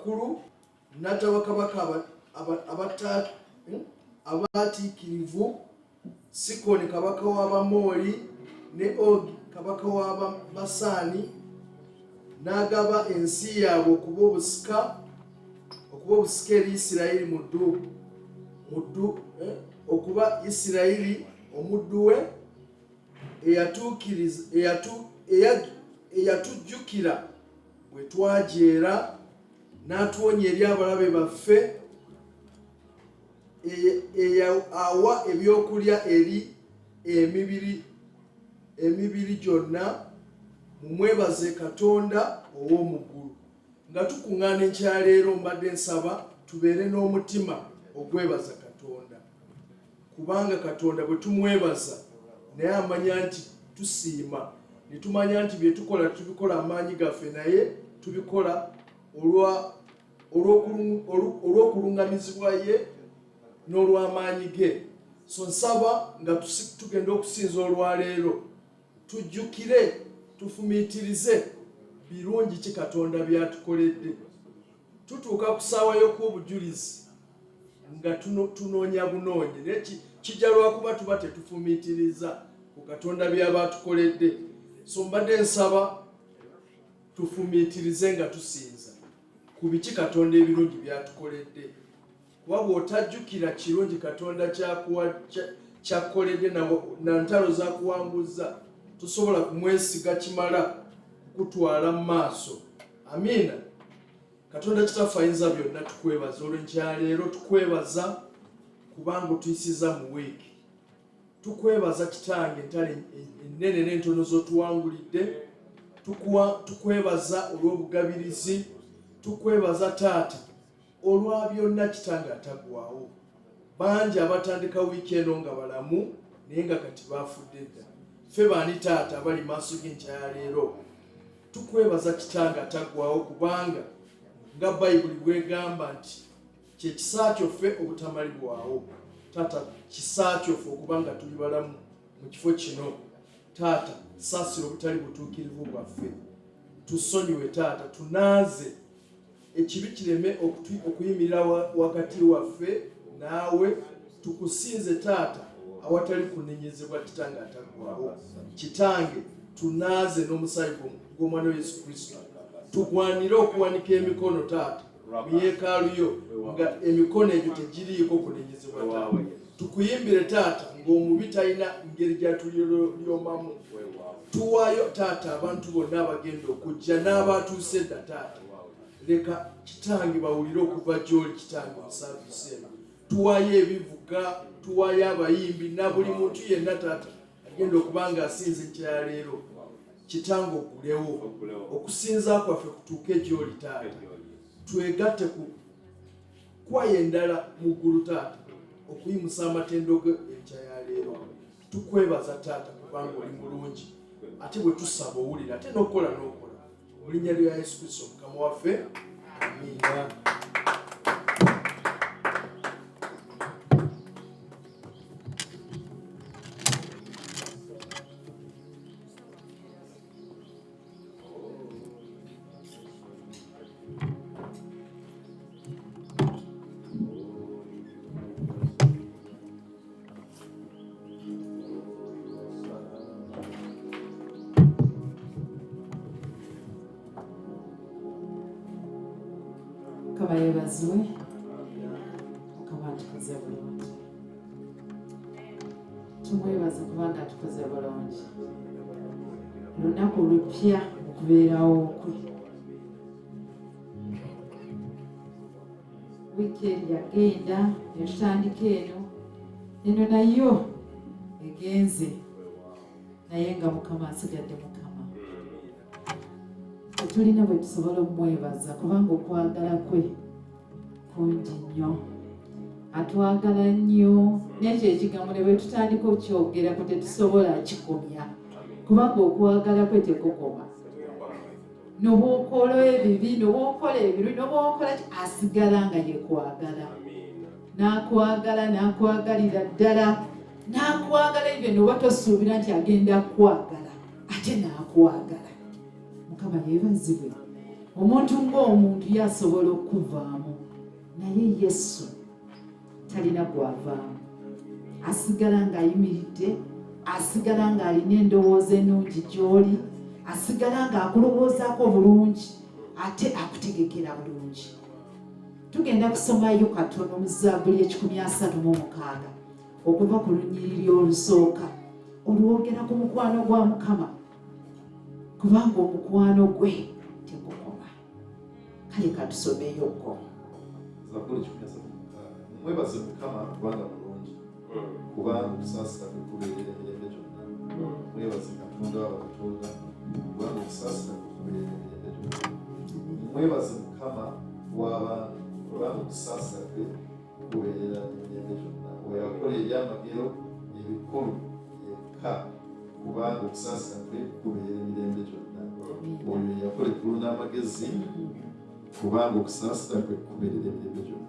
abakulu n'atawa kabaka abatiikirivu Sikoni kabaka w'Abamoli ne Ogi kabaka w'Abamasaani n'agaba ensi yaabwe okuba obusika eri Isirayiri okuba Isirayiri omuddu we eyatujjukira bwe twajeera n'atuwonya eri abalabe baffe awa ebyokulya eri emibiri gyonna. Mumwebaze Katonda ow'omu ggulu. Nga tukuŋŋaana enkyaleero mbadde nsaba tubeere n'omutima ogwebaza Katonda, kubanga Katonda bwe tumwebaza naye amanya nti tusiima, ne tumanya nti bye tukola tubikola amaanyi gaffe, naye tubikola olw'okulungamizibwa ye n'olw'amaanyi ge. So nsaba nga tugenda okusinza olwaleero tujjukire tufumiitirize birungi ki Katonda byatukoledde. Tutuuka ku ssaawa y'okw'obujulizi nga tunoonya bunoonyi, naye kijja lwakuba tuba tetufumiitiriza ku Katonda by'abatukoledde. So mbadde nsaba tufumiitirize nga tusinza ku biki Katonda ebirungi byatukoledde, kuba bw'otajjukira kirungi Katonda kyakukoledde na ntalo zakuwanguza tusobola kumwesiga kimala kutwala mu maaso. Amiina. Katonda Kitaffe Ayinza byonna tukwebaza olw'enkyaleero, tukwebaza kubanga otuyisiza mu wiiki. Tukwebaza Kitange entale ennene n'entono z'otuwangulidde. Tukwebaza olw'obugabirizi. Tukwebaza Taata olwa byonna Kitange ataggwaawo. Bangi abatandika wiiki eno nga balamu naye nga kati baafudde dda. Ffe baani Taata abali maaso g'enkyaleero, tukwebaza Kitange ataggwaawo, kubanga nga Bayibuli bw'egamba nti kye kisa kyoffe obutamalibwawo. Taata kisa kyoffe okubanga tuli balamu mu kifo kino. Taata saasira obutali butuukirivu bwaffe. Tusonyiwe Taata, tunaaze ekibi kireme okuyimirira wakati waffe naawe. Tukusinze Taata awatali kunenyezebwa Kitange ataggwaawo. Kitange tunaaze n'omusaayi gw'omwana wa Yesu Kristo. Tugwanire okuwanika emikono Taata mu yeekaalu yo nga emikono egyo tegiriiko kunenyezebwa Taata. Tukuyimbire Taata ng'omubi talina ngeri gy'atulyomamu. Tuwaayo Taata abantu bonna abagenda okujja n'abatuuse dda Taata. Leka Kitange bawulire okuva gy'oli Kitange mu saavisi eno. Tuwaayo ebivuga, tuwaayo abayimbi na buli muntu yenna Taata agenda okubanga asinza enkyaleero. Kitange ogulewo, okusinza kwaffe kutuuke gy'oli Taata. Twegatte ku kwaya endala mu ggulu Taata okuyimusa amatendo ge enkyaleero. Tukwebaza Taata kubanga oli mulungi, ate bwe tusaba owulira, ate n'okola n'okola. Mu linnya lya Yesu Kristo Mukama waffe, amiina. Kabayebazibwe Mukama atukoze bulungi. Tumwebaza kubanga atukoze bulungi. Lunaku lupya okubeerawo kwe. Wiikendi yagenda netutandika eno nayo egenze, naye nga Mukama asigadde Mukama. Tulina bwe tusobola omwebaza kubanga okwagala kwe kungi nnyo. Atwagala nnyo, n'ekyo ekigambo ne bwe tutandika okyogerako tetusobola kikomya, kubanga okwagala kwe tekukoma. N'obwokola ebibi, n'obwokola ebirungi, n'obwokola asigala nga yekwagala. N'akwagalira ddala, n'akwagala ebyo n'oba tosuubira nti agenda kwagala, ate n'akwagala. Mukama yeebazibwe omuntu ng'omuntu yasobola okuvaamu naye Yesu talina gwavaamu, asigala ng'ayimiridde, asigala ng'alina endowooza ennungi gy'oli, asigala ng'akulowoozaako bulungi ate akutegekera bulungi. Tugenda kusomayo katono mu Zabbuli 136 okuva ku lunyiriri olusooka olwogera ku mukwano gwa Mukama, kubanga omukwano gwe tegukoma. Kale katusomeyo ko Zabbuli 136. Mwebaze Mukama kubanga mulungi, kubanga okusaasira kwe kubeerera emirembe gyonna. Mwebaze Katonda wa Katonda kubanga okusaasira kwe kubeerera emirembe gyonna. Mwebaze Mukama w'abantu kubanga okusaasira kwe kubeerera emirembe gyonna. Oyo akola ebyamagero ebikulu yekka, kubanga okusaasira kwe kubeerera emirembe gyonna. Oyo yakola eggulu n'amagezi, kubanga okusaasira kwe kubeerera emirembe gyonna.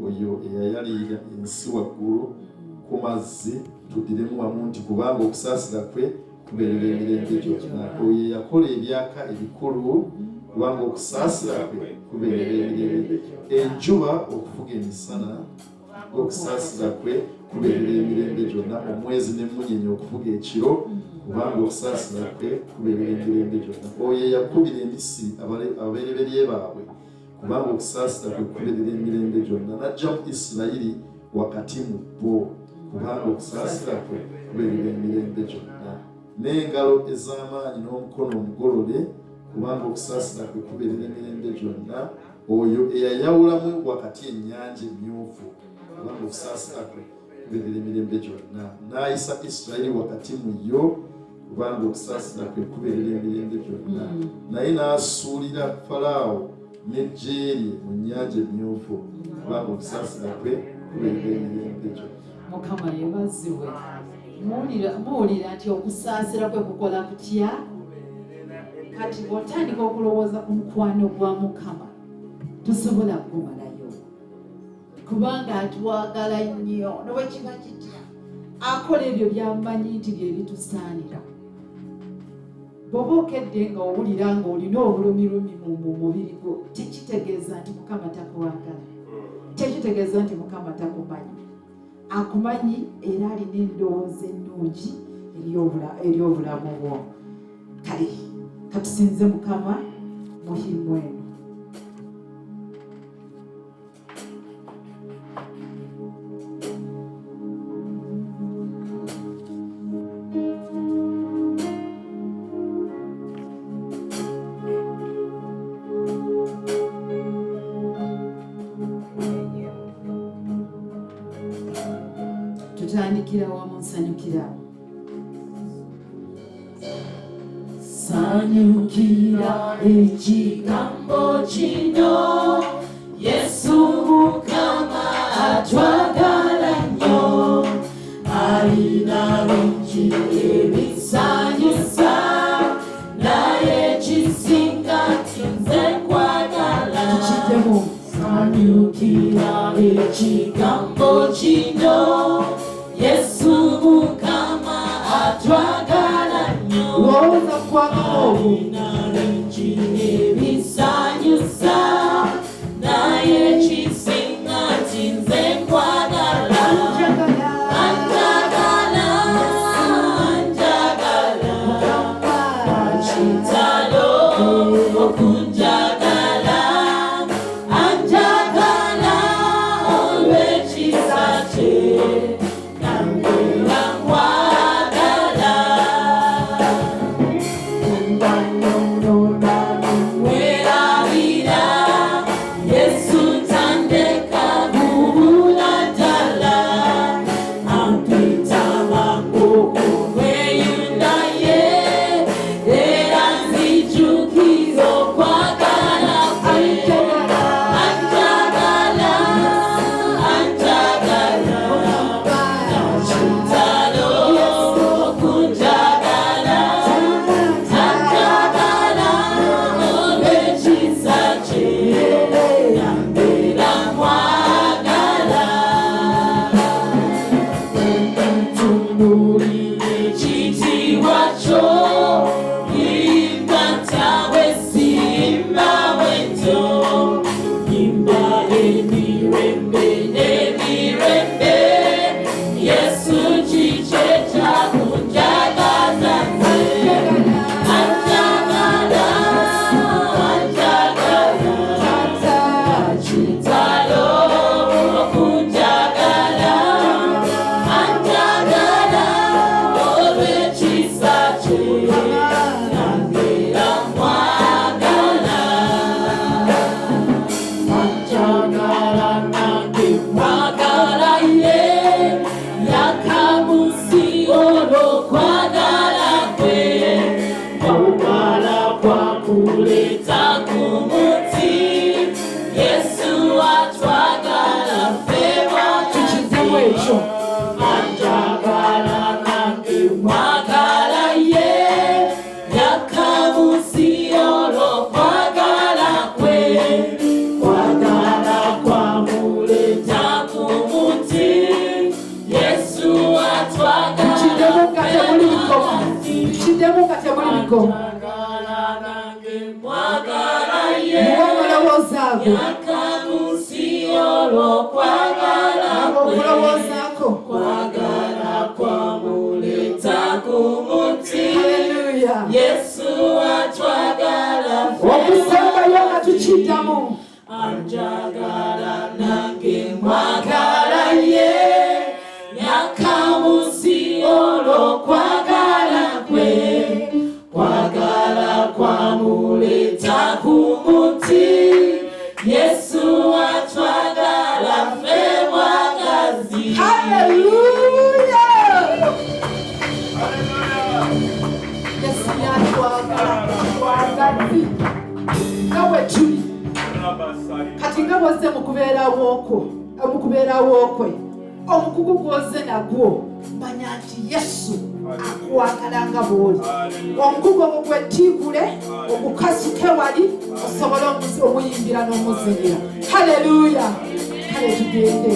Oyo eyayalira ensi waggulu ku mazzi tuddiremu wamu nti kubanga okusaasira kwe kubeerera emirembe gyonna. Oyo yakola ebyaka ebikulu, kubanga okusaasira kwe kubeerera emirembe. Enjuba okufuga emisana, okusaasira kwe kubeerera emirembe gyonna. Omwezi n'emmunyeenye okufuga ekiro, kubanga okusaasira kwe kubeerera emirembe gyonna. Oyo eyakubira Emisiri ababereberye baabwe, kubanga okusaasira kwe kubeerera emirembe gyonna. N'ajja mu Isirayiri wakati mu bo, kubanga okusaasira kwe kubeerera emirembe gyonna. N'engalo ez'amaanyi n'omukono omugolole, kubanga okusaasira kwe kubeerera emirembe gyonna. Oyo eyayawulamu wakati ennyanja emmyufu, kubanga okusaasira kwe kubeerera emirembe gyonna. N'ayisa Isirayiri wakati mu yo, kubanga okusaasira kwe kubeerera emirembe gyonna. Naye n'asuulira Falaawo n'eggye lye mu nnyanja emmyufu, kubanga okusaasira kwe kubeerera emirembe gyonna. Mukama yeebazibwe. Muwulira nti okusaasira kwe kukola kutya? Kati bw'otandika okulowooza ku mukwano gwa Mukama tosobola kugumalayo, kubanga atwagala nnyo. Nowe kiba kitya akola ebyo by'amanyi nti bye bitusaanira. Bw'oba okedde nga owulira ng'olina obulumirumi mu mubiri gwo, tekitegeeza nti Mukama takwagala, tekitegeeza nti Mukama takumanyi. Akumanyi era alina endowooza ennungi eri obulamu bwo. Kale katusinze Mukama muhimu eno. Tutandikira wamu, nsanyukira. Sanyukira ekigambo kino, Yesu Mukama atwagala nnyo, alina bingi ebisanyusa, naye ekisinga nti nze nkwagala. Sanyukira ekigambo kino, Yesu Mukama atwagala nnyo, alina bingi ebisanyusa, naye ekisinga nti nze nkwagala. Anjagala, anjagala, kitalo okunjagala, anjagala olw'ekisa kye. ago muwomulowoozaako okulowoozaako haleluya okusembayo nga tukiddamu anjagala nange mwagala ye yakamusi olw'okwagala kwe kwagala kwamuleta ku muti Yesu atwagala ffe mwagazi. haleluya Yesu yatwagala mwagazi nga bwe tuli kati nga bwozze mu kubeerawo kwe omukugu gwoze nagwo manya nti Yesu akwagala nga bw'oli. Omukugu ogwo gwettiikule ogukasuke wali osobole omuyimbira n'omuzinira. Haleluya. Kale tugende.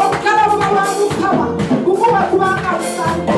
Okugalawo bwa Mukama bukuba kubanga busange.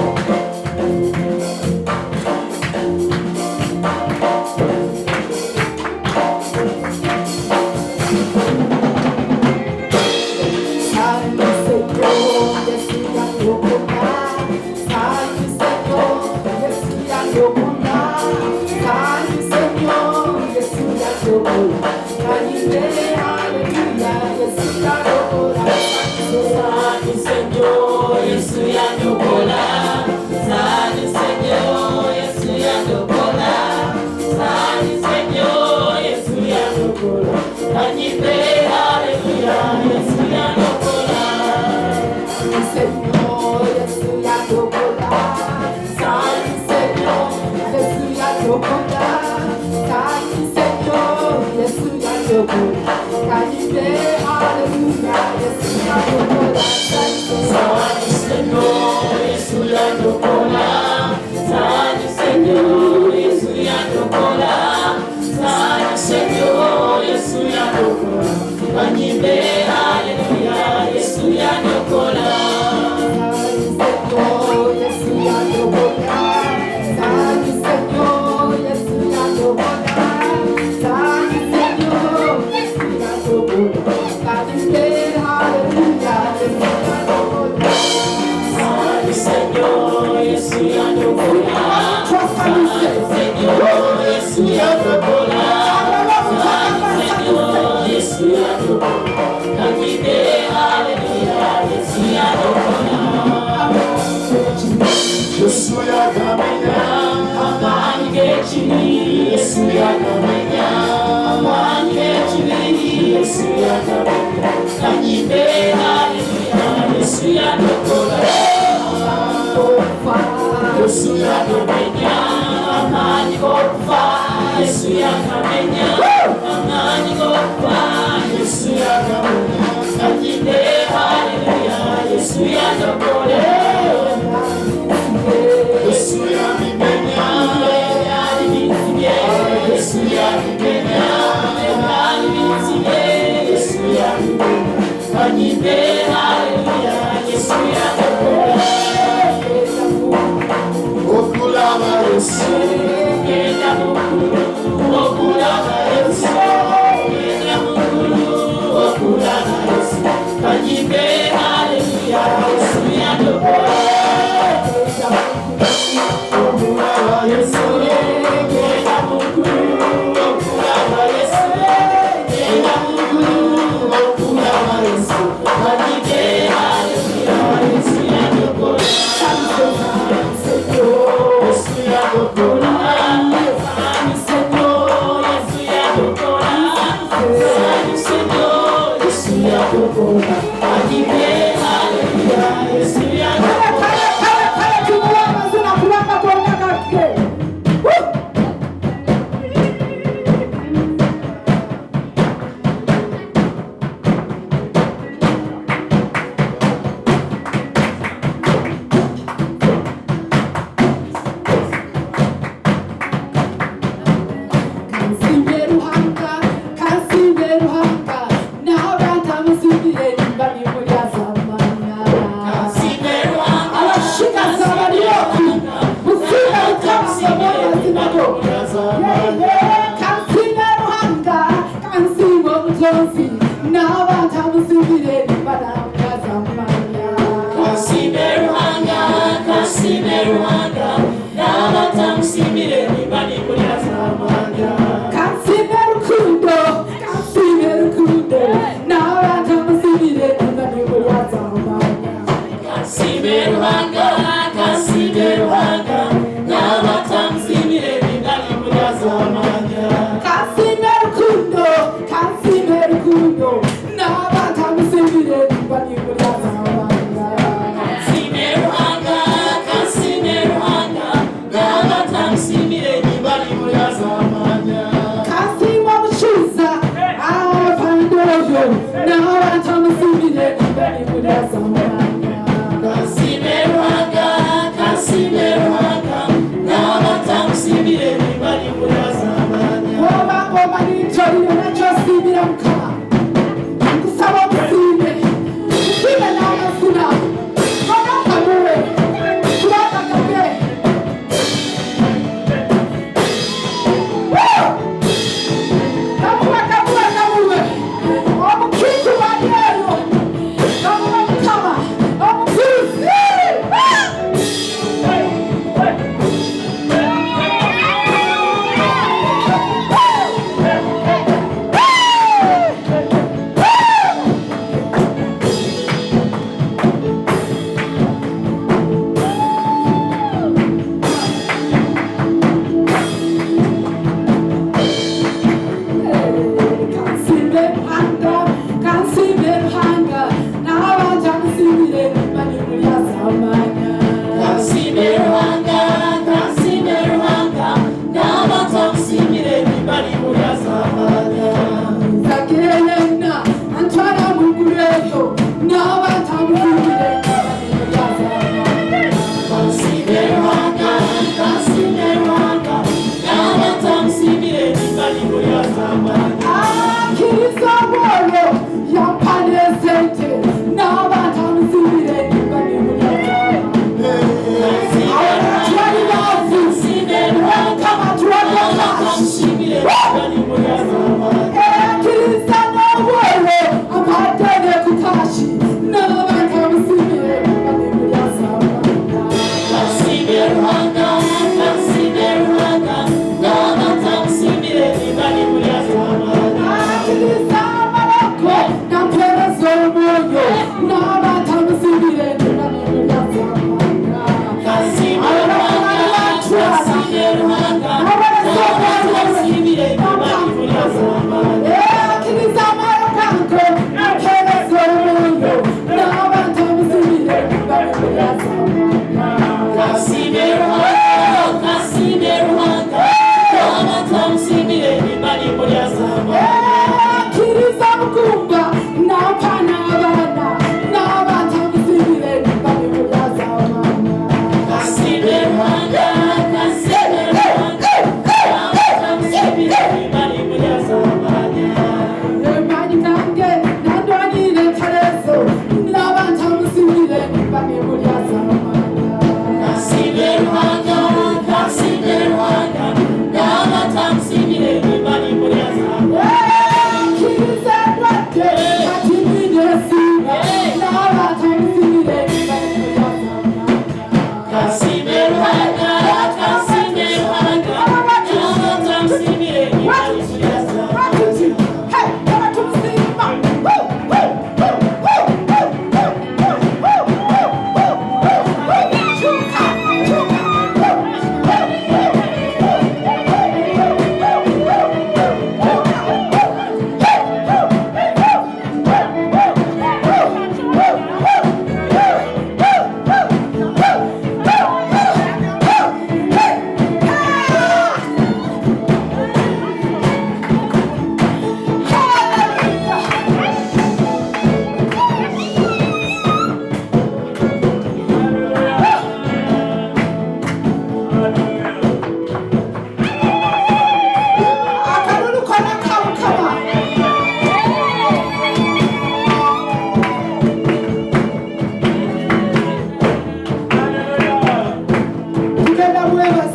Yesu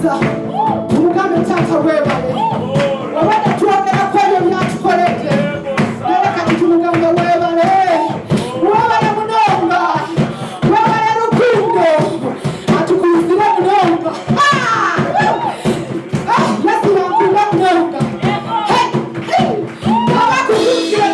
mwebaza tumugambe taata webale obadde twogera ku ebyo byatukoledde naye kati tumugambe webale webale munonga webale lukundo atukuzire munonga yasibankunda munonga abakuzukire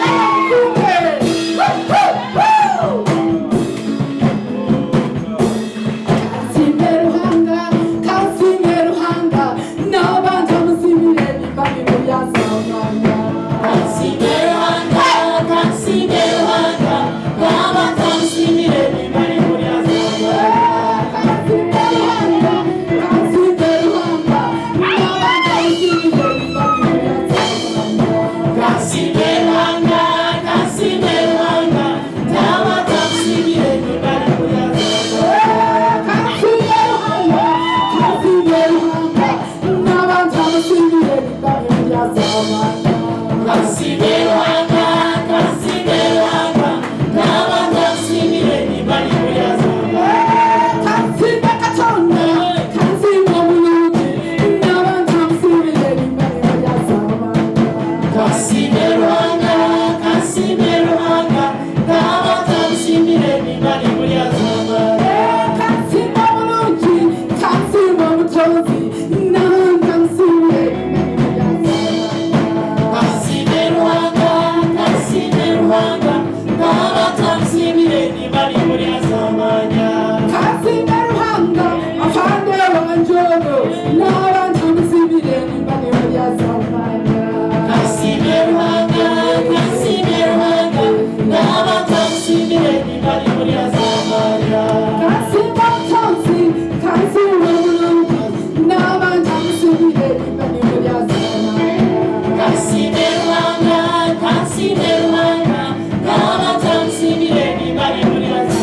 naye mukumbe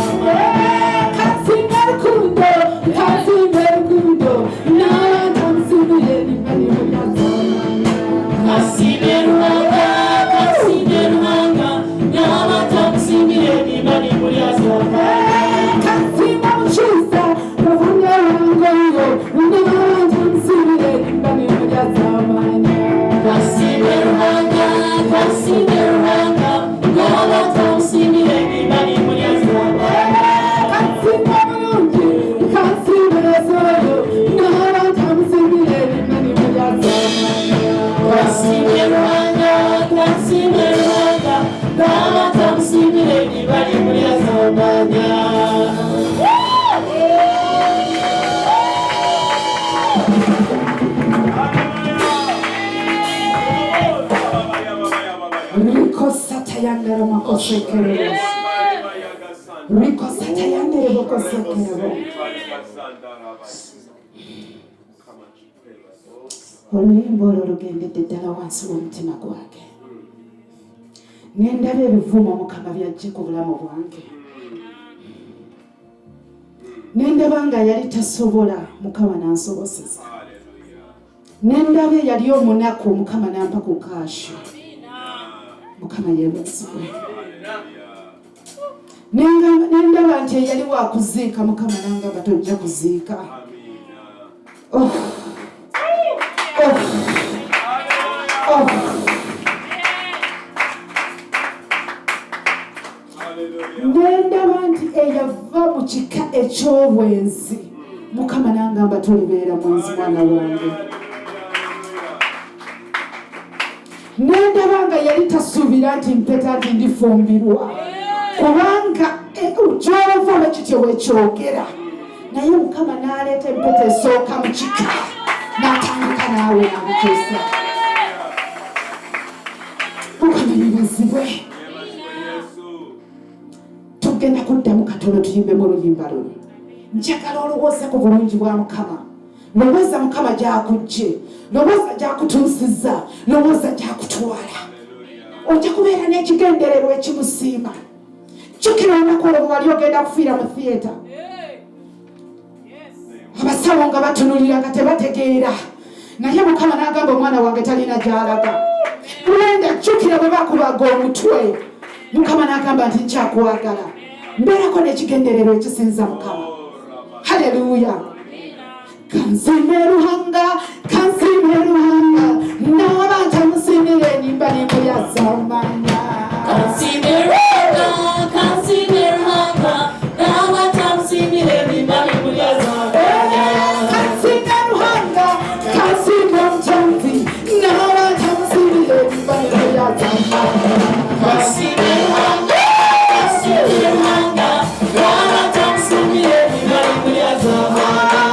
oluyimba olwo lugendedde ddala wansi w'omutima gwange nendaba ebivumo Mukama byajje ku bulamu bwange nendaba nga yali tasobola Mukama n'ansoboseza nendaba yali omunaku Mukama n'ampa ku kaasho Mukama yeebazibwe nendaba nti eyali wakuziika Mukama n'angamba tojja kuziika nendaba nti eyava mu kika eky'obwenzi Mukama n'angamba tolibeera mwenzi mwana wange nendaba nga yali tasuubira nti mpeta nti ndifumbirwa kubanga gy'ova bwekityo bwekyogera naye Mukama n'aleeta empeta esooka mu kika n'atandika naawe nabutuusa Mukama yeebazibwe tugenda kuddamu katono tuyimbemu oluyimba luno njagala olowooza ku bulungi bwa Mukama lowooza Mukama gy'akujje lowooza gy'akutuusizza lowooza gy'akutwala ojja kubeera n'ekigendererwa ekimusiima jjukira olunaku olwo bwe wali ogenda kufiira mu thiyeta abasawo nga batunulira nga tebategeera naye Mukama n'agamba omwana wange talina gy'alaga Luganda jjukira bwe bakubaga omutwe Mukama n'agamba nti nkyakwagala mbeerako n'ekigendererwa ekisinza Mukama haleluya kansimeruhanga kansimeruhanga n'abantu musimire nimba nimuyazamanya kansimeruhanga kansimeruhanga n'abantu musimire nimba nimuyazamanya kansimeruhanga kansimeruhanga n'abantu musimire nimba nimuyazamanya kansimeruhanga kansimeruhanga n'abantu musimire nimba nimuyazamanya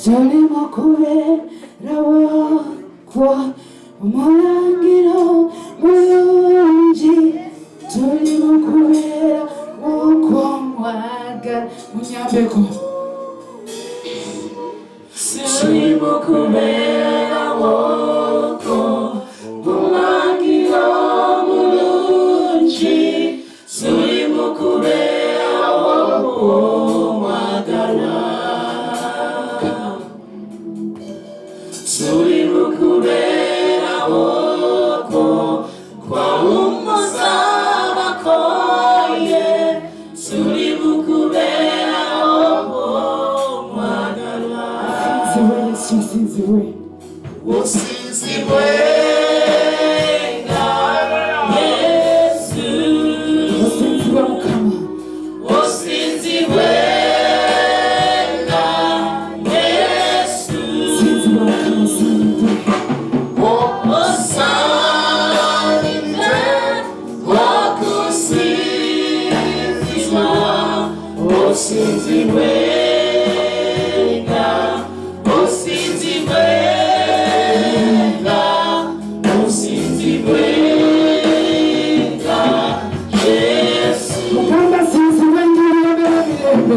Tulimo kuberawo kwa omulangiro mulungi tulimo kuberawo kwa mwagala munyambeko tulimo kuberawo kwa omulangiro mulungi tulimo kuberawo kwa mwagala tulimo kuberawo kwa umusaba koye tulimo kuberawo mwagala sinziwe usinzibwe Yesu usinziwe mukama usinzibwe Yesu sinziwe mukama sinziwe mukama sinziwe ngiriyemerabirembe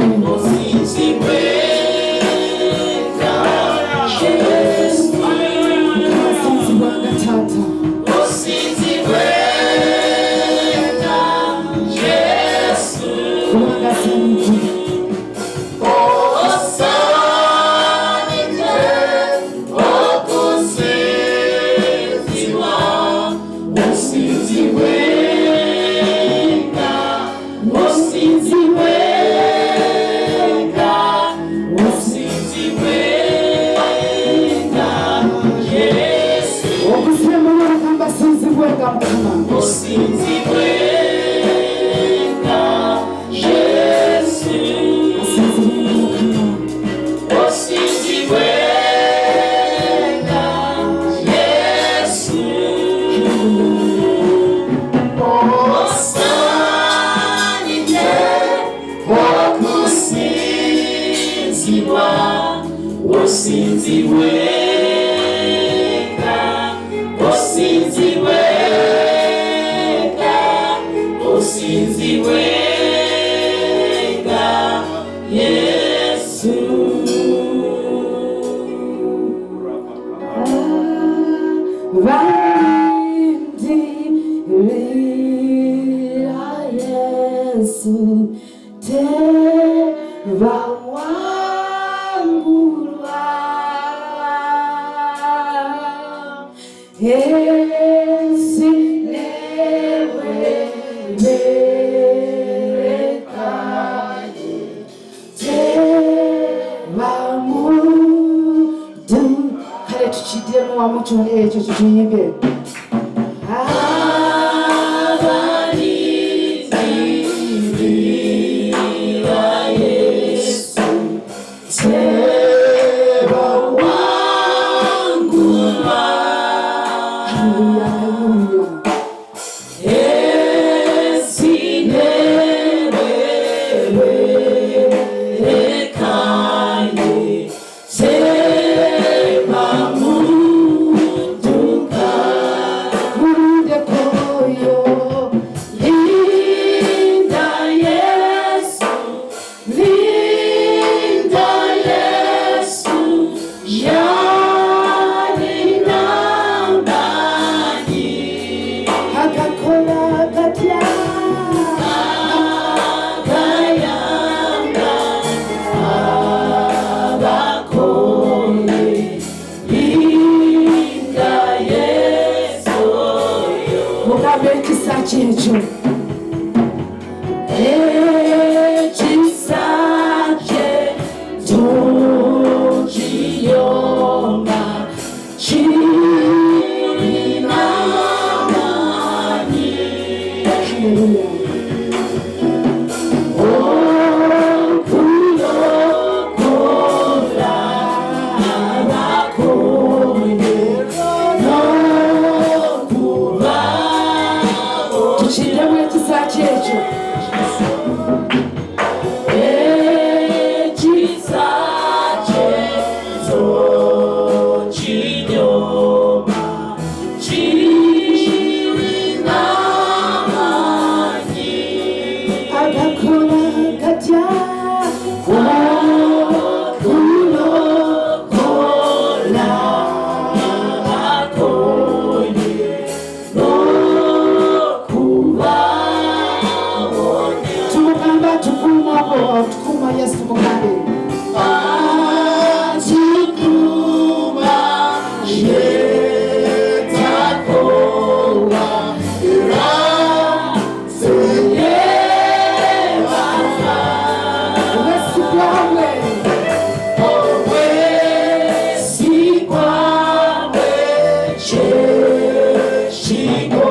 Yesu te bawangulwa ensi neweberekaye tebamudu kale tukiddemu wamu kyona ekyo kituyimbe Checho echisache tochiyoma chirinamani okulokola abakonye nokuba chidemo echisache echo echisache tochiyoma chirinamani agakola katya okulokola abakonye tukuma Yesu tukukambe tukuma yetakowa ira seyeva wesikwawe owe sikwawe cheshikote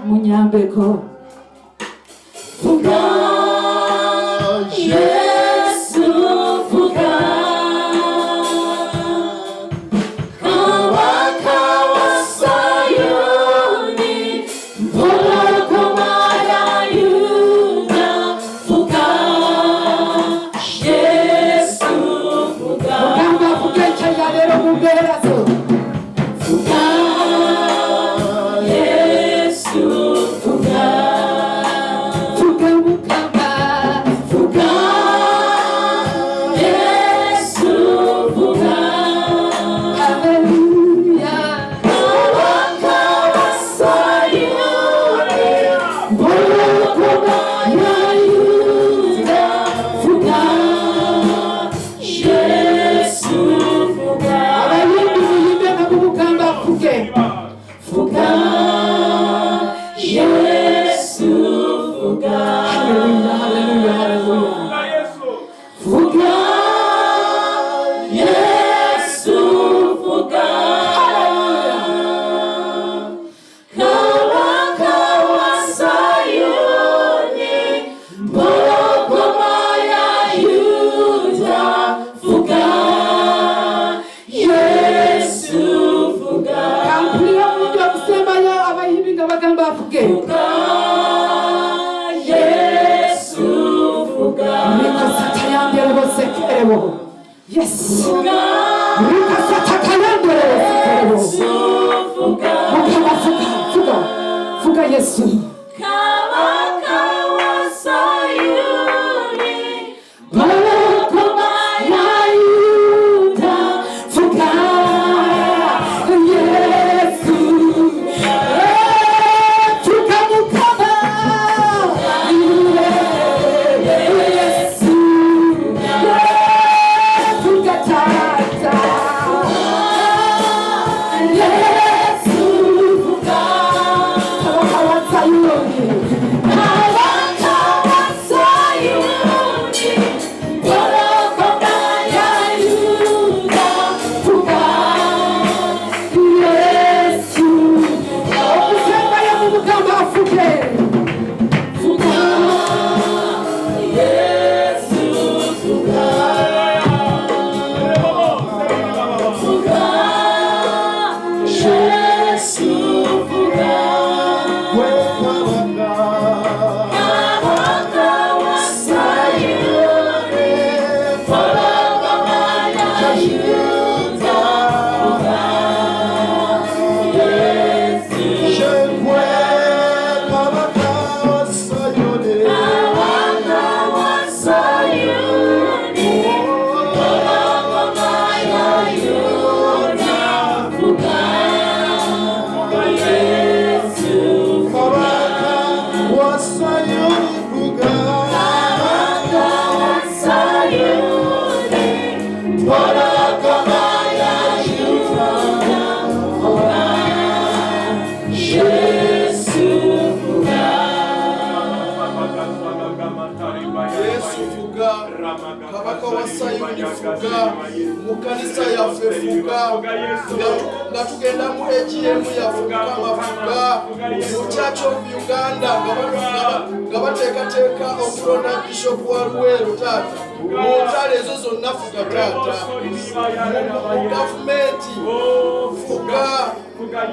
munyambeko fuga Yesu fuga kawa sayoni mpoloko mara yuda fuga Yesu fuga mugamba fukecha yalero muberazo fuga Fuga, fuga, fuga. sikerebo. Yes. Rikasata kalendere sikerebo. Mukama fuga Yesu. Kabaka wa Sayuni, Balokoma ya Yuda fuga Yesu. Fuga Mukama Yesu. Fuga Tata Yesu. Fuga Kabaka wa Sayuni. Kabaka wa Sayuni, Balokoma ya Yuda, Fuga Yesu. Okusema ya Mukama fuge. Fuga Yesu fuga, fuga, Yesu fuga. Kabaka wa Sayuni, Balokoma ya Yuda, fuga, Yesu. Kabaka wa Sayuni, Balokoma ya Yuda, fuga, Yesu. Kabaka wa Sayuni, Balokoma ya Yuda, fuga, Yesu fuga. Yesu fuga, kabaka wa Sayuni fuga, mukanisa yaffe fuga, nga tugenda mu AGM yafuga amafuga, mu Church of Uganda nga bateekateeka okulonda Bishop wa Luweero taata, mu ntalo ezo zonna fuga taata, mu gavumenti fuga,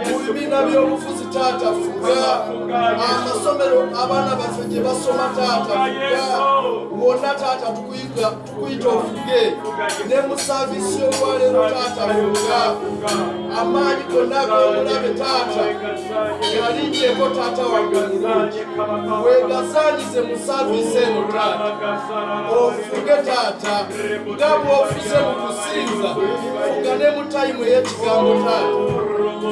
mu bibiina by'obufuzi taata fuga, amasomero abaana baffe gye basoma taata fuga, wonna taata tukuyita ofuge, ne mu saaviisi y'olwaleero taata fuga, amaanyi gonna ag'omulabe taata galingyeko taata wange omulungi, weegasaanyize mu saaviisi eno taata, ofuge taata nga bw'ofuze mu kusinza, fuga ne mu tayimu ey'ekigambo taata,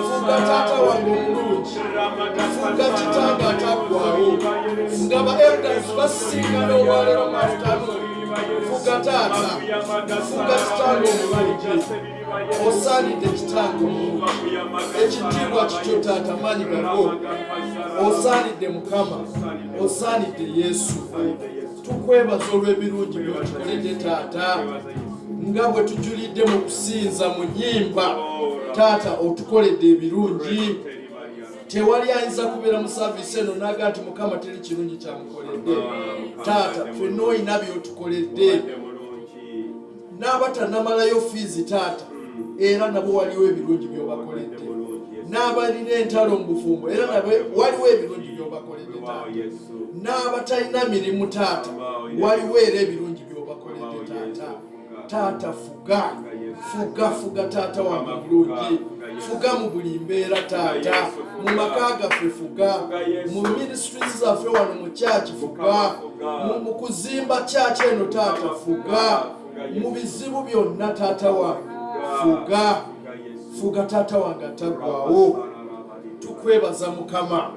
fuga taata wange omulungi, fuga kitanga ataggwaawo, nga ba elders basisinkana olwaleero mu afternoon, fuga taata, fuga kitanga omulungi, osaanidde kitanga omulungi, ekitiibwa kityo taata maanyi gago, osaanidde Mukama, osaanidde Yesu. Tukwebaza olw'ebirungi by'otukoledde taata, nga bwe tujulidde mu kusinza mu nnyimba taata otukoledde ebirungi. Tewali ayinza kubeera mu saaviisi eno n'aga nti Mukama teri kirungi kyamukoledde taata, ffenna oyina by'otukoledde, n'abatannamalayo fiizi taata era nabo waliwo ebirungi by'obakoledde, n'abalina entalo mu bufumbo era nabo waliwo ebirungi by'obakoledde taata, n'abatalina mirimu taata waliwo era ebirungi by'obakoledde taata. Taata fuga, fuga, fuga taata wange bulungi, fuga mu buli mbeera taata, mu maka gaffe fuga, mu ministries zaffe wano mu church fuga, mu kuzimba church eno taata fuga, mu bizibu byonna taata wange fuga, fuga taata wange ataggwaawo. Tukwebaza Mukama,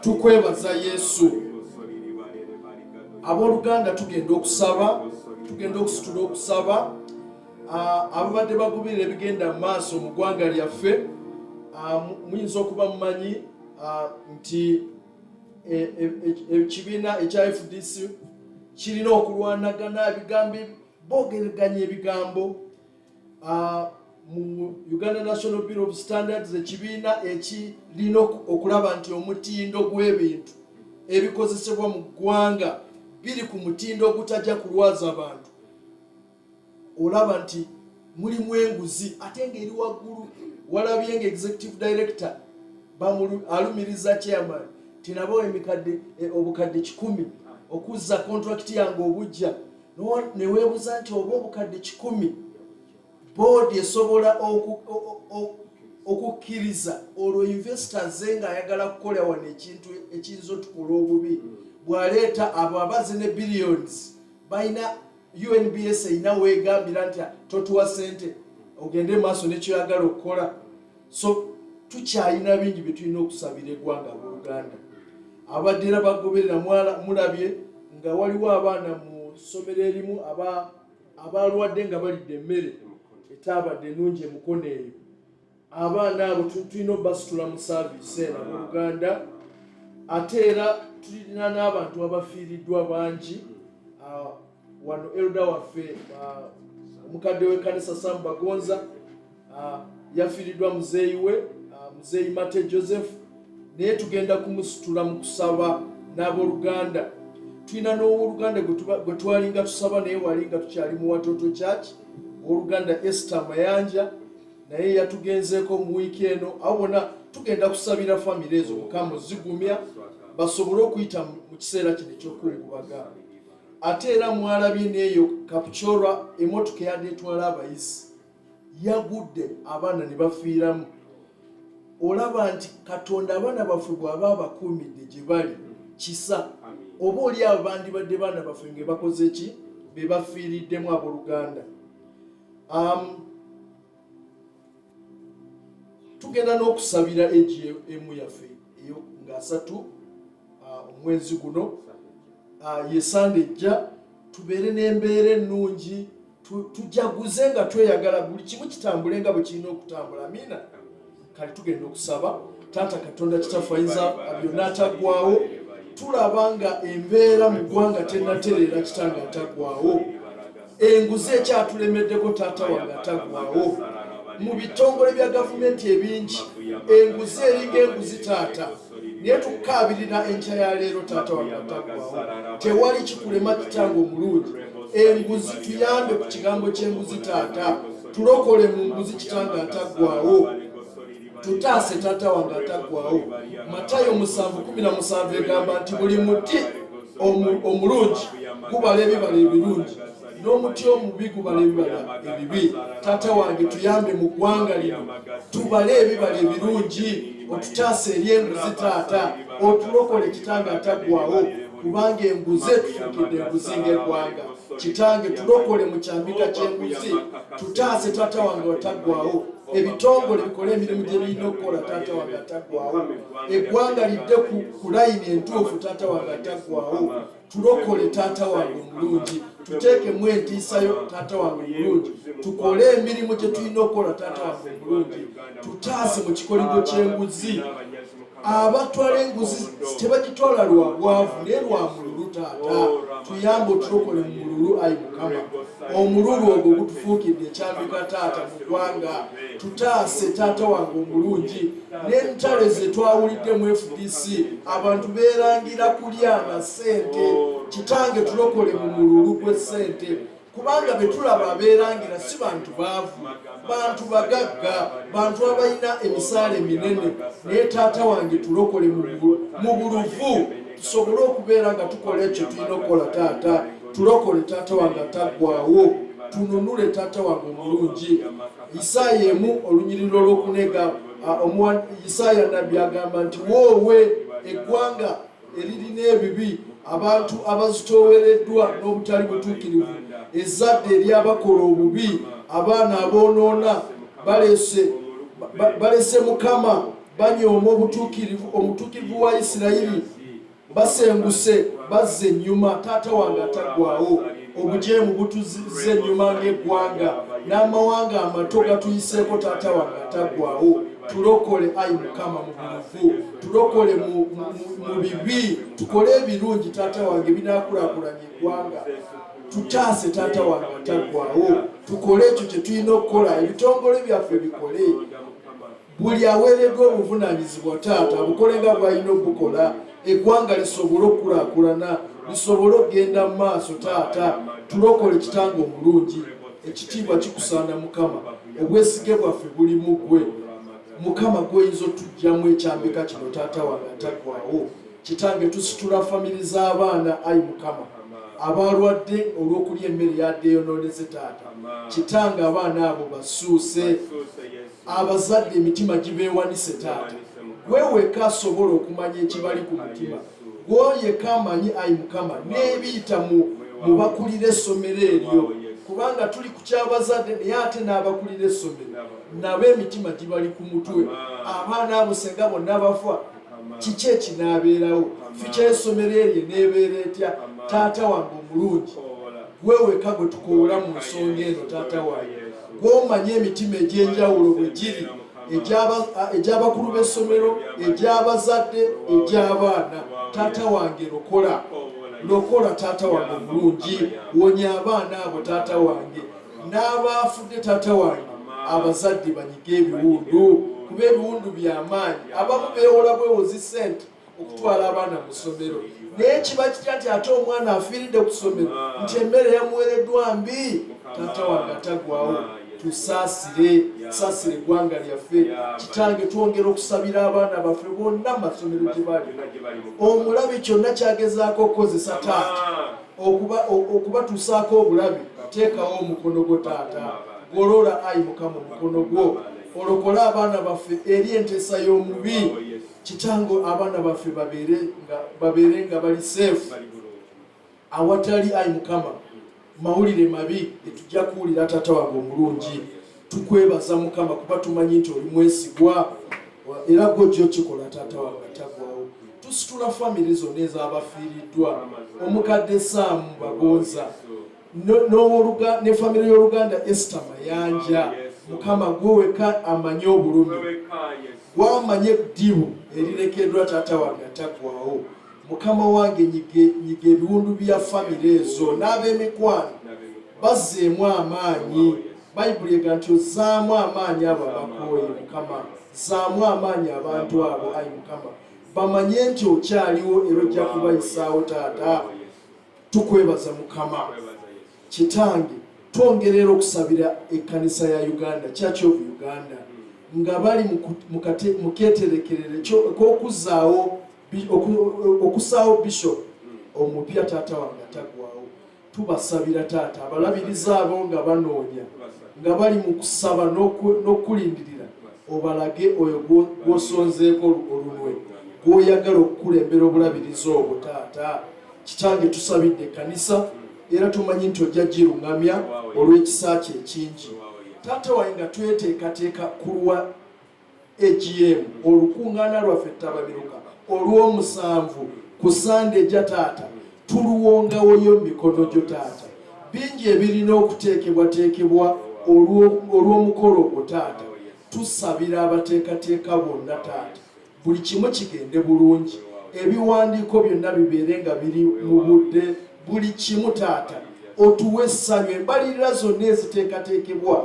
tukwebaza Yesu. Abooluganda tugenda okusaba, tugenda okusitula okusaba. Ababadde bagubirira ebigenda mu maaso mu ggwanga lyaffe, muyinza okuba mumanyi nti ekibiina ekya FDC kirina okulwanagana ebigambo, boogeraganya ebigambo mu Uganda National Bureau of Standards, ekibiina ekirina okulaba nti omutindo gw'ebintu ebikozesebwa mu ggwanga biri ku mutindo ogutajja kulwaza abantu. Olaba nti mulimu enguzi ate ng'eri waggulu. Walabye nga executive director alumiriza chairman tinabo emikadde obukadde 10 okuzza contract yange obujja neweebuza nti oba obukadde 100 boodi esobola okukkiriza olwo investors ng'ayagala kukola wano ekintu ekiyinza otukola obubi bw'aleeta abo abaze ne billions balina UNBS erina weegambira nti totuwa ssente ogende maaso nekyoyagala okukola. So tukyalina bingi bye tulina okusabira eggwanga Buganda. Abadde era bagoberera mulabye nga waliwo abaana mu ssomero erimu abalwadde nga balidde emmere etaabadde ennungi emukono eyo. Abaana abo tulina obbasitula mu saaviisi eno mu Luganda. Ate era tulina n'abantu abafiiriddwa bangi. Wano elda waffe omukadde w'ekkanisa Sam Bagonza yafiiriddwa muzeeyi we muzeeyi Mate Joseph, naye tugenda kumusitula mu kusaba n'abooluganda. Tulina n'owooluganda gwe twalinga tusaba naye walinga tukyali mu Watoto Church, owooluganda Esther Mayanja naye yatugenzeeko mu wiiki eno. Awo bonna tugenda kusabira famire ezo Mukama ozigumya basobole okuyita mu kiseera kino ekyokungubaga. Ate era mwalabye n'eyo Kapuchorwa emmotoka eyadde etwala abayizi yagudde abaana ne bafiiramu. Olaba nti Katonda abaana baffe bw'aba abakuumidde gye bali kisa. Oba oli abo bandibadde baana baffe nge bakoze ki be bafiiriddemu abooluganda. Tugenda n'okusabira AGM yaffe eyo nga 3 omwezi guno yesande ejja tubeere n'embeera ennungi tujaguze nga tweyagala buli kimu kitambule nga bwe kirina okutambula. Amiina. Kale tugenda okusaba Taata Katonda Kitaffe ayinza byonna ataggwawo. Tulaba nga embeera mu ggwanga tennatereera Kitange ataggwawo. Enguzi ekyatulemeddeko Taata wange ataggwawo. Mu bitongole bya gavumenti ebingi enguzi eringa enguzi Taata, naye tukaabirira enkya ya leero Taata wange ataggwawo. Tewali kikulema Kitange omulungi. Enguzi tuyambe ku kigambo ky'enguzi Taata, tulokole mu nguzi Kitange ataggwawo. Tutaase Taata wange ataggwawo. Matayo 7:17 egamba nti buli muti omulungi gubala ebibala ebirungi n'omuti omubi gubala ebibala ebibi. Taata wange tuyambe mu ggwanga lino tubale ebibala ebirungi, otutaase eri enguzi Taata, otulokole Kitange ataggwawo kubanga enguzi etufuukidde enguzi ng'eggwanga. Kitange tulokole mu kyambika ky'enguzi, tutaase Taata wange ataggwawo. Ebitongole bikole emirimu gye birina okukola Taata wange ataggwawo. Eggwanga lidde ku layini entuufu Taata wange ataggwawo. Tulokole Taata wange omulungi, tuteekemu entiisayo Taata wange omulungi, tukole emirimu gye tulina okukola Taata wange omulungi. Tutaase mu kikoligo ky'enguzi. Abatwala enguzi tebagitwala lwa bwavu naye lwa mululu Taata. Tuyambe otulokole mu mululu ayi Mukama. Omululu ogwo gutufuukidde ekyambika Taata mu ggwanga. Tutaase Taata wange omulungi. N'entale ze twawulidde mu FDC abantu beerangira kulya na ssente. Kitange tulokole mu mululu gw'essente kubanga betulaba abeerangira si bantu baavu, bantu bagagga, bantu abalina emisaala eminene. Naye Taata wange tulokole mu buluvu tusobole okubeera nga tukola ekyo tulina okukola Taata. Tulokole Taata wange ataggwawo, tununule Taata wange omulungi. Isaaya 1:9 Isaaya nabbi agamba nti woowe eggwanga eririna ebibi, abantu abazitoowereddwa n'obutali butuukirivu, ezzadde eryabakola obubi, abaana aboonoona balese Mukama, banyooma omutuukirivu wa Isirayiri, basenguse bazze ennyuma. Taata wange ataggwawo, obujeemu butuzze ennyuma ng'eggwanga, n'amawanga amato gatuyiseeko Taata wange ataggwawo. Tulokole ayi Mukama mu buluvu, tulokole mu bibi, tukole ebirungi Taata wange binaakulaakulanya eggwanga. Tutaase Taata wange ataggwawo, tukole ekyo kye tulina okukola, ebitongole byaffe bikole. Buli aweereddwa obuvunaanyizibwa Taata abukole nga bw'alina obukola, eggwanga lisobole okukulaakulana, lisobole okugenda mu maaso. Taata tulokole Kitange omulungi. Ekitiibwa kikusaana Mukama, obwesige bwaffe buli mu ggwe Mukama gw'oyinza otuggyamu ekyambika kino Taata wange ataggwawo. Kitange tusitula famiri z'abaana ayi Mukama, abalwadde olw'okulya emmere yaddeeyonoonese taata kitange abaana abo basuuse abazadde emitima gibeewanise taata weeweka asobola okumanya ekibali ku mutima gwoyeka amanyi ayi mukama n'ebiyita mu bakulira essomero eryo kubanga tuli ku kyabazadde naye ate n'abakulira essomero nabo emitima gibali ku mutwe abaana abo senga bonna bafa kiki ekinaabeerawo fikya essomero eryo neebeera etya taata wange omulungi weeweka gwe tukoola mu nsonga eno taata wange gw'omanya emitima egy'enjawulo bwe giri egy'abakulu b'essomero egy'abazadde egy'abaana taata wange lokola taata wange omulungi wonya abaana abo taata wange n'abaafudde taata wange abazadde banyiga ebiwundu kuba ebiwundu by'amaanyi abamu beewola bwewozi ssente okutwala abaana mu ssomero naye kiba kitya nti ate omwana afiiridde ku ssomero nti emmere yamuweereddwa mbi taata wange atagwawo tusaasire eggwanga lyaffe kitange twongera okusabira abaana baffe bonna mu masomero gye bali omulabi kyonna kyagezaako okukozesa taata okubatuusaako obulabi teekawo omukono gwo taata golola ayi mukama omukono gwo olokole abaana baffe eri enteesa y'omubi kitange abaana baffe babeere nga bali seefu awatali ayi mukama mawulire mabi etujja kuwulira taata wange omulungi tukwebaza mukama kuba tumanyi nti oli mwesigwa era gojja okikola taata wange atagwawo tusitula famire zonna ez'abafiiriddwa omukadde Saamu Bagonza ne famire y'Oluganda Esther Mayanja mukama gweweka amanye obulumi gwamanye ddibu erirekeddwa taata wange atagwawo mukama wange nyiga ebiwundu bya famire ezo n'ab'emikwano bazzeemu amaanyi bayibuli ega nti ozzaamu amaanyi abo abakooye mukama zzaamu amaanyi abantu abo ayi mukama bamanye nti okyaliwo era ojja kubayisaawo taata tukwebaza mukama kitange twongerera okusabira ekkanisa ya Uganda Church of Uganda nga bali mu keeterekerere okusaawo bishop omupya taata wange atagwawo tubasabira taata abalabiriza abo nga banoonya nga bali mu kusaba n'okulindirira obalage oyo gw'osonzeeko olunwe gw'oyagala okukulembera obulabiriza obwo taata kitange tusabidde ekkanisa era tumanyi nti ojja giruŋŋamya olw'ekisa kye ekingi taata wange nga tweteekateeka kulwa AGM olukuŋŋaana lwaffe Ttababiruka olw'omusanvu ku Sande ejja taata tuluwongawoyo mu mikono gyo taata bingi ebirina okuteekebwateekebwa olw'omukolo ogwo taata tusabira abateekateeka bonna taata buli kimu kigende bulungi ebiwandiiko byonna bibeere nga biri mu budde buli kimu taata otuwe essanyu embalirira zonna eziteekateekebwa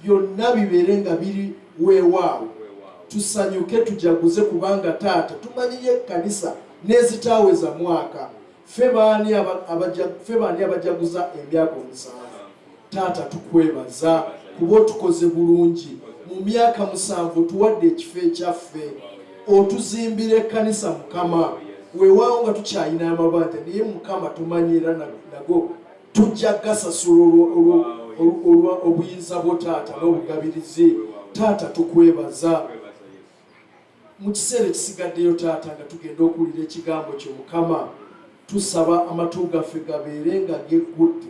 byonna bibeere nga biri weewaawo tusanyuke tujaguze kubanga taata tumanyiye ekkanisa n'ezitaaweza mwaka ffe baani abajaguza emyaka 7 taata tukwebaza kuba otukoze bulungi mu myaka 7 tuwadde ekifo ekyaffe otuzimbira ekkanisa mukama weewaawo nga tukyalina amabanja naye mukama tumanyi era nago tujja gasasula obuyinza bwo taata n'obugabirizi taata tukwebaza mu kiseera ekisigaddeyo taata nga tugenda okuwulira ekigambo kyo mukama tusaba amatu gaffe gabeere nga geggudde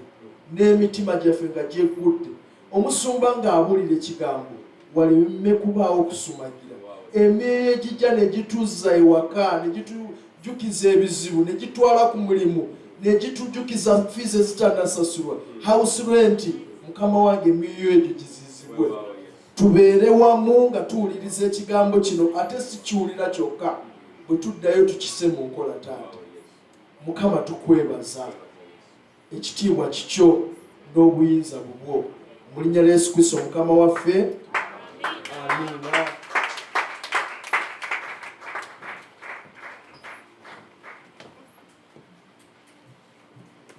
n'emitima gyaffe nga gyeggudde omusumba ng'abuulira ekigambo waleme kubaawo okusumagira emyoyo egijja ne gituzza ewaka ne gitujjukiza ebizibu ne gitwala ku mulimu ne gitujjukiza fiizi ezitanasasulwa house rent mukama wange emyoyo egyo gizizibwe tubeere wamu nga tuwuliriza ekigambo kino ate si kiwulira kyokka bwe tuddayo tukise mu nkola taata mukama tukwebaza ekitiibwa kikyo n'obuyinza bubwo mu linnya lya Yesu Kristo mukama waffe amiina.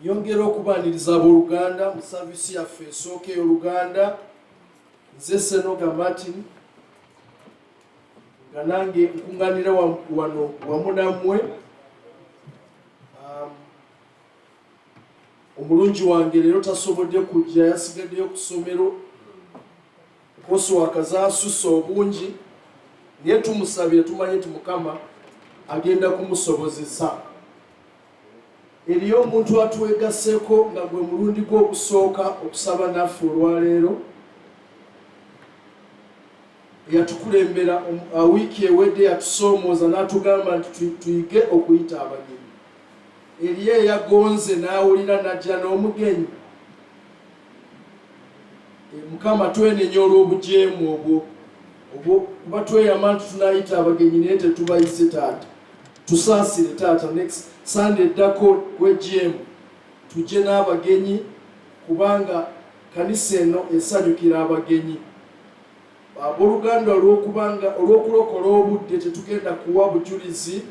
Yongera okubaaniriza abooluganda mu saavisi yaffe esooka ey'Oluganda nze Senoga Martin nga nange nkunganira wano wamu nammwe omulungi wange leero tasobodde kujja, yasigaddeyo ku ssomero koswaka zaasusse obungi, naye tumusabire, tumanye nti Mukama agenda kumusobozesa. Eriyo omuntu atwegasseko nga gwe mulundi gwe ogusooka okusaba naffe olwaleero, yatukulembera wiiki ewedde, yatusoomooza n'atugamba nti tuyige okuyita abagenyi. Eriyo eyagonze n'awulira n'ajja n'omugenyi. Mukama twenenya olw'obujeemu obwo kuba tweyama nti tunayita abagenyi naye tetubayise taata. Tusaasire taata, next Sunday eddako gw'ejeemu tujje n'abagenyi kubanga kanisa eno esanyukira abagenyi. Abooluganda olw'okulokola obudde tetugenda kuwa bujulizi,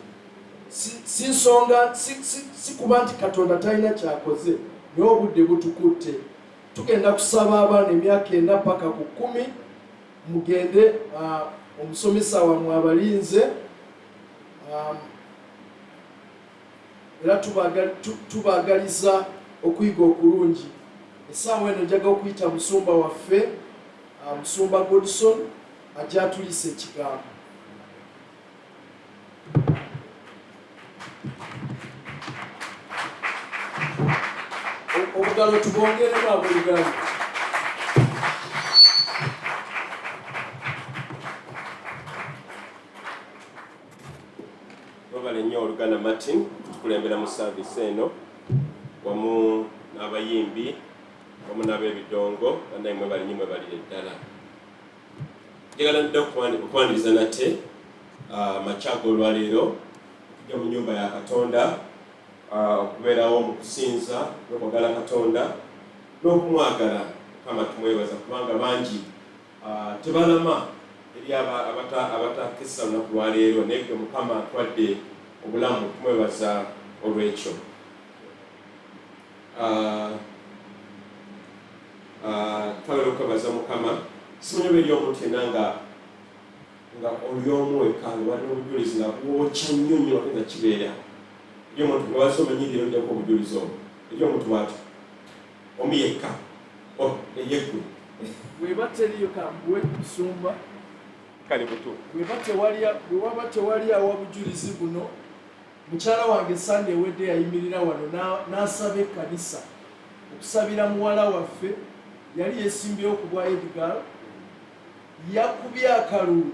si nsonga si kuba nti Katonda talina kyakoze, naye obudde butukutte. Tugenda kusaba abaana emyaka 4 paka ku 10, mugende omusomesa wammwe abalinze, era tubaagaliza okuyiga okulungi. Essaawa eno njaga okuyita musumba waffe, musumba Godson, ajja atuliisa ekigambo. Obugalo tubongeremu abooluganda. Babale nnyo Oluganda Martin tukulembera mu saavisi eno wamu n'abayimbi wamu n'ab'ebidongo bannaye mwe bali nnyo mwe balire ddala. Njagala ddala okwaniriza nate makyago olwaleero tujja mu nnyumba ya Katonda okubeerawo mu kusinza n'okwagala Katonda n'okumwagala. Mukama tumwebaza kubanga bangi tebalama eri abatakisa olunaku lwaleero, naye gwe Mukama atwadde obulamu, tumwebaza olw'ekyo. Twagala okwebaza Mukama. Simanyi oba eri omuntu yenna nga oli omu wekka nga balina obujulizi nga bwokya nnyo nnyo ate nga kibeera. Eri omuntu nga wazze omanyirira ojjako obujulizi obwo. Eri omuntu bw'ati omu yekka eyeggwe. Bweba teriyo kambuwe musumba, kale butu bwewaba tewali awa bujulizi buno, mukyala wange Sande ewedde yayimirira wano n'asaba ekkanisa okusabira muwala waffe yali yeesimbyewo ku bwa Edgar, yakubye akalulu.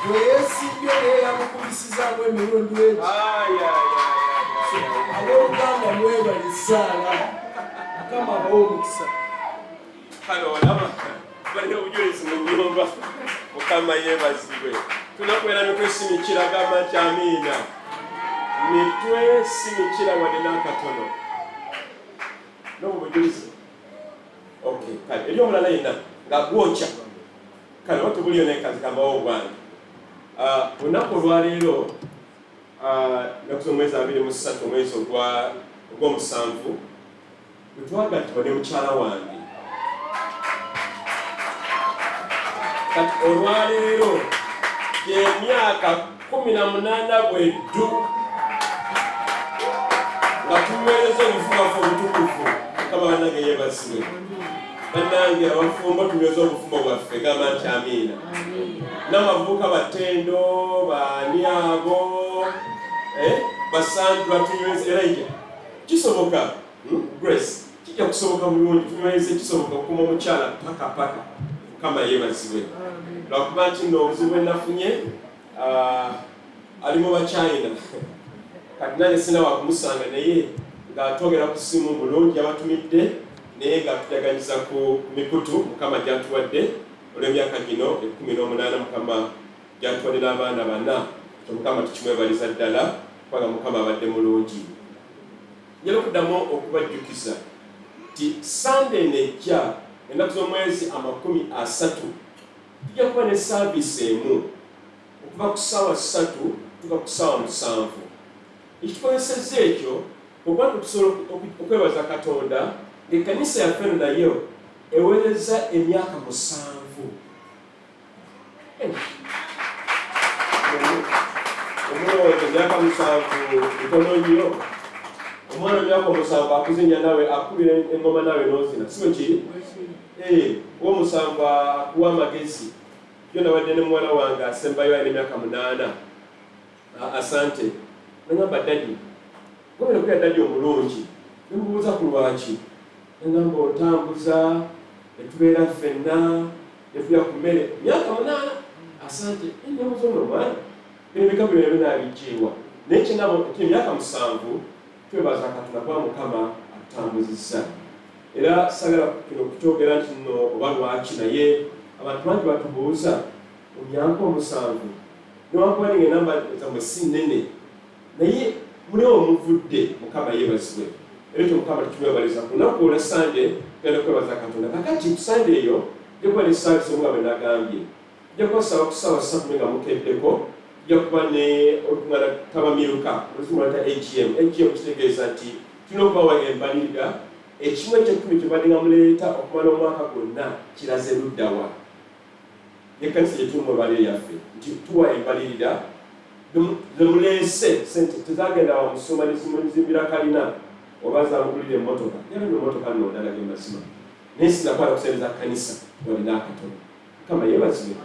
Bwe yeesimbye naye yamukubisizaamu emirundi egi. Abooluganda mwebale essaala, Mukama abawe omukisa. kale olaba balina obujulizi mu nnyumba. Mukama yeebazibwe. Tunakwera mitwesimikira gamba nti amiina. Mitwesimikira wadde n'akatono n'obujulizi. Okay, kale eri omulala yenna nga gwokya kale oba tubuliyo nenkazi kambawo obwange. Olunaku olwaleero naku z'omwezi 23 omwezi ogw'omusanvu bwe twagattibwa ne mukyala wange. Kati olwaleero gy'emyaka 18 bweddu nga tunywereza obufumafu obutukuvu. Mukama bannange yeebazibwe. Bannange abafumbo tunyweza obufumbo bwaffe, gamba nti amiina. N'amavubuka batendo baani abo basandula tunyweza Elijah. Kisoboka Grace kijja kusoboka bulungi tunyweze kisoboka okukuma omukyala paka. Mukama yeebazibwe. Lwakuba nti nno obuzibu bwenafunye ali mu Bachina. Kati nange sina wakumusanga naye ng'atwogera ku ssimu bulungi yabatumidde naye ng'atujaganyiza ku mikutu Mukama gy'atuwadde olw'emyaka gino 18 Mukama gy'atuwadde n'abaana 4. Mukama tukimwebaliza ddala kubanga Mukama abadde mulungi. Njala okuddamu okubajjukiza nti Sunday nejja ennaku z'omwezi 30 tujja kuba ne saavisi emu okuva ku ssaawa 3 tuka ku ssaawa 7. Ekitukozesezza ekyo okuba tusobola okwebaza Katonda ng'ekkanisa yaffe eno nayo eweereza emyaka 7. Omulowooza emyaka 7 ntono nnyo. omwana myaka omusanvu akuzinya nawe akubira engoma nawe n'ozina siwe kiri omusanvu akuwa amagezi yo nawadde ne muwala wange asembayo alina emyaka 8 asante nagamba dadi gobera kuya dadi omulungi nemubuuza ku lwaki nagamba otambuza netubeera ffenna netuya ku mmere myaka 8 asante nemubuuza ono omwana bino bika bino binabijjiirwa naye kinabo emyaka 7 twebaza Katonda kuba Mukama atutambuzizza era sagala kino kukyogera nti nno oba lwaki naye abantu bangi batubuuza mu myaka 7 newankubadde ng'enamba zammwe si nnene naye muliwo omuvudde Mukama yeebazibwe era ekyo Mukama tukimwebaliza ku lunaku olwa Sande tugenda kwebaza Katonda kakati ku Sande eyo ojja kuba ne saavisi omu nga bwe nagambye ojja kubasaba ku ssaawa 3 nga mukeddeko ojja kuba ne oluganda tabamiruka oluzimu lwata AGM kitegeeza nti tulina okubawa embalirira ekimu ekyekumi kyebadde nga muleeta okumala omwaka gwonna kiraze luddawa ekkanisa gye tulumu ebalire yaffe nti tuwa embalirira zemuleese sente tezagenda wa musoma nezimuzimbira kalina oba zamugulira emmotoka era emmotoka nno ndala gemazima naye sinakwala kusereza kkanisa walina akatono Mukama yeebazibwe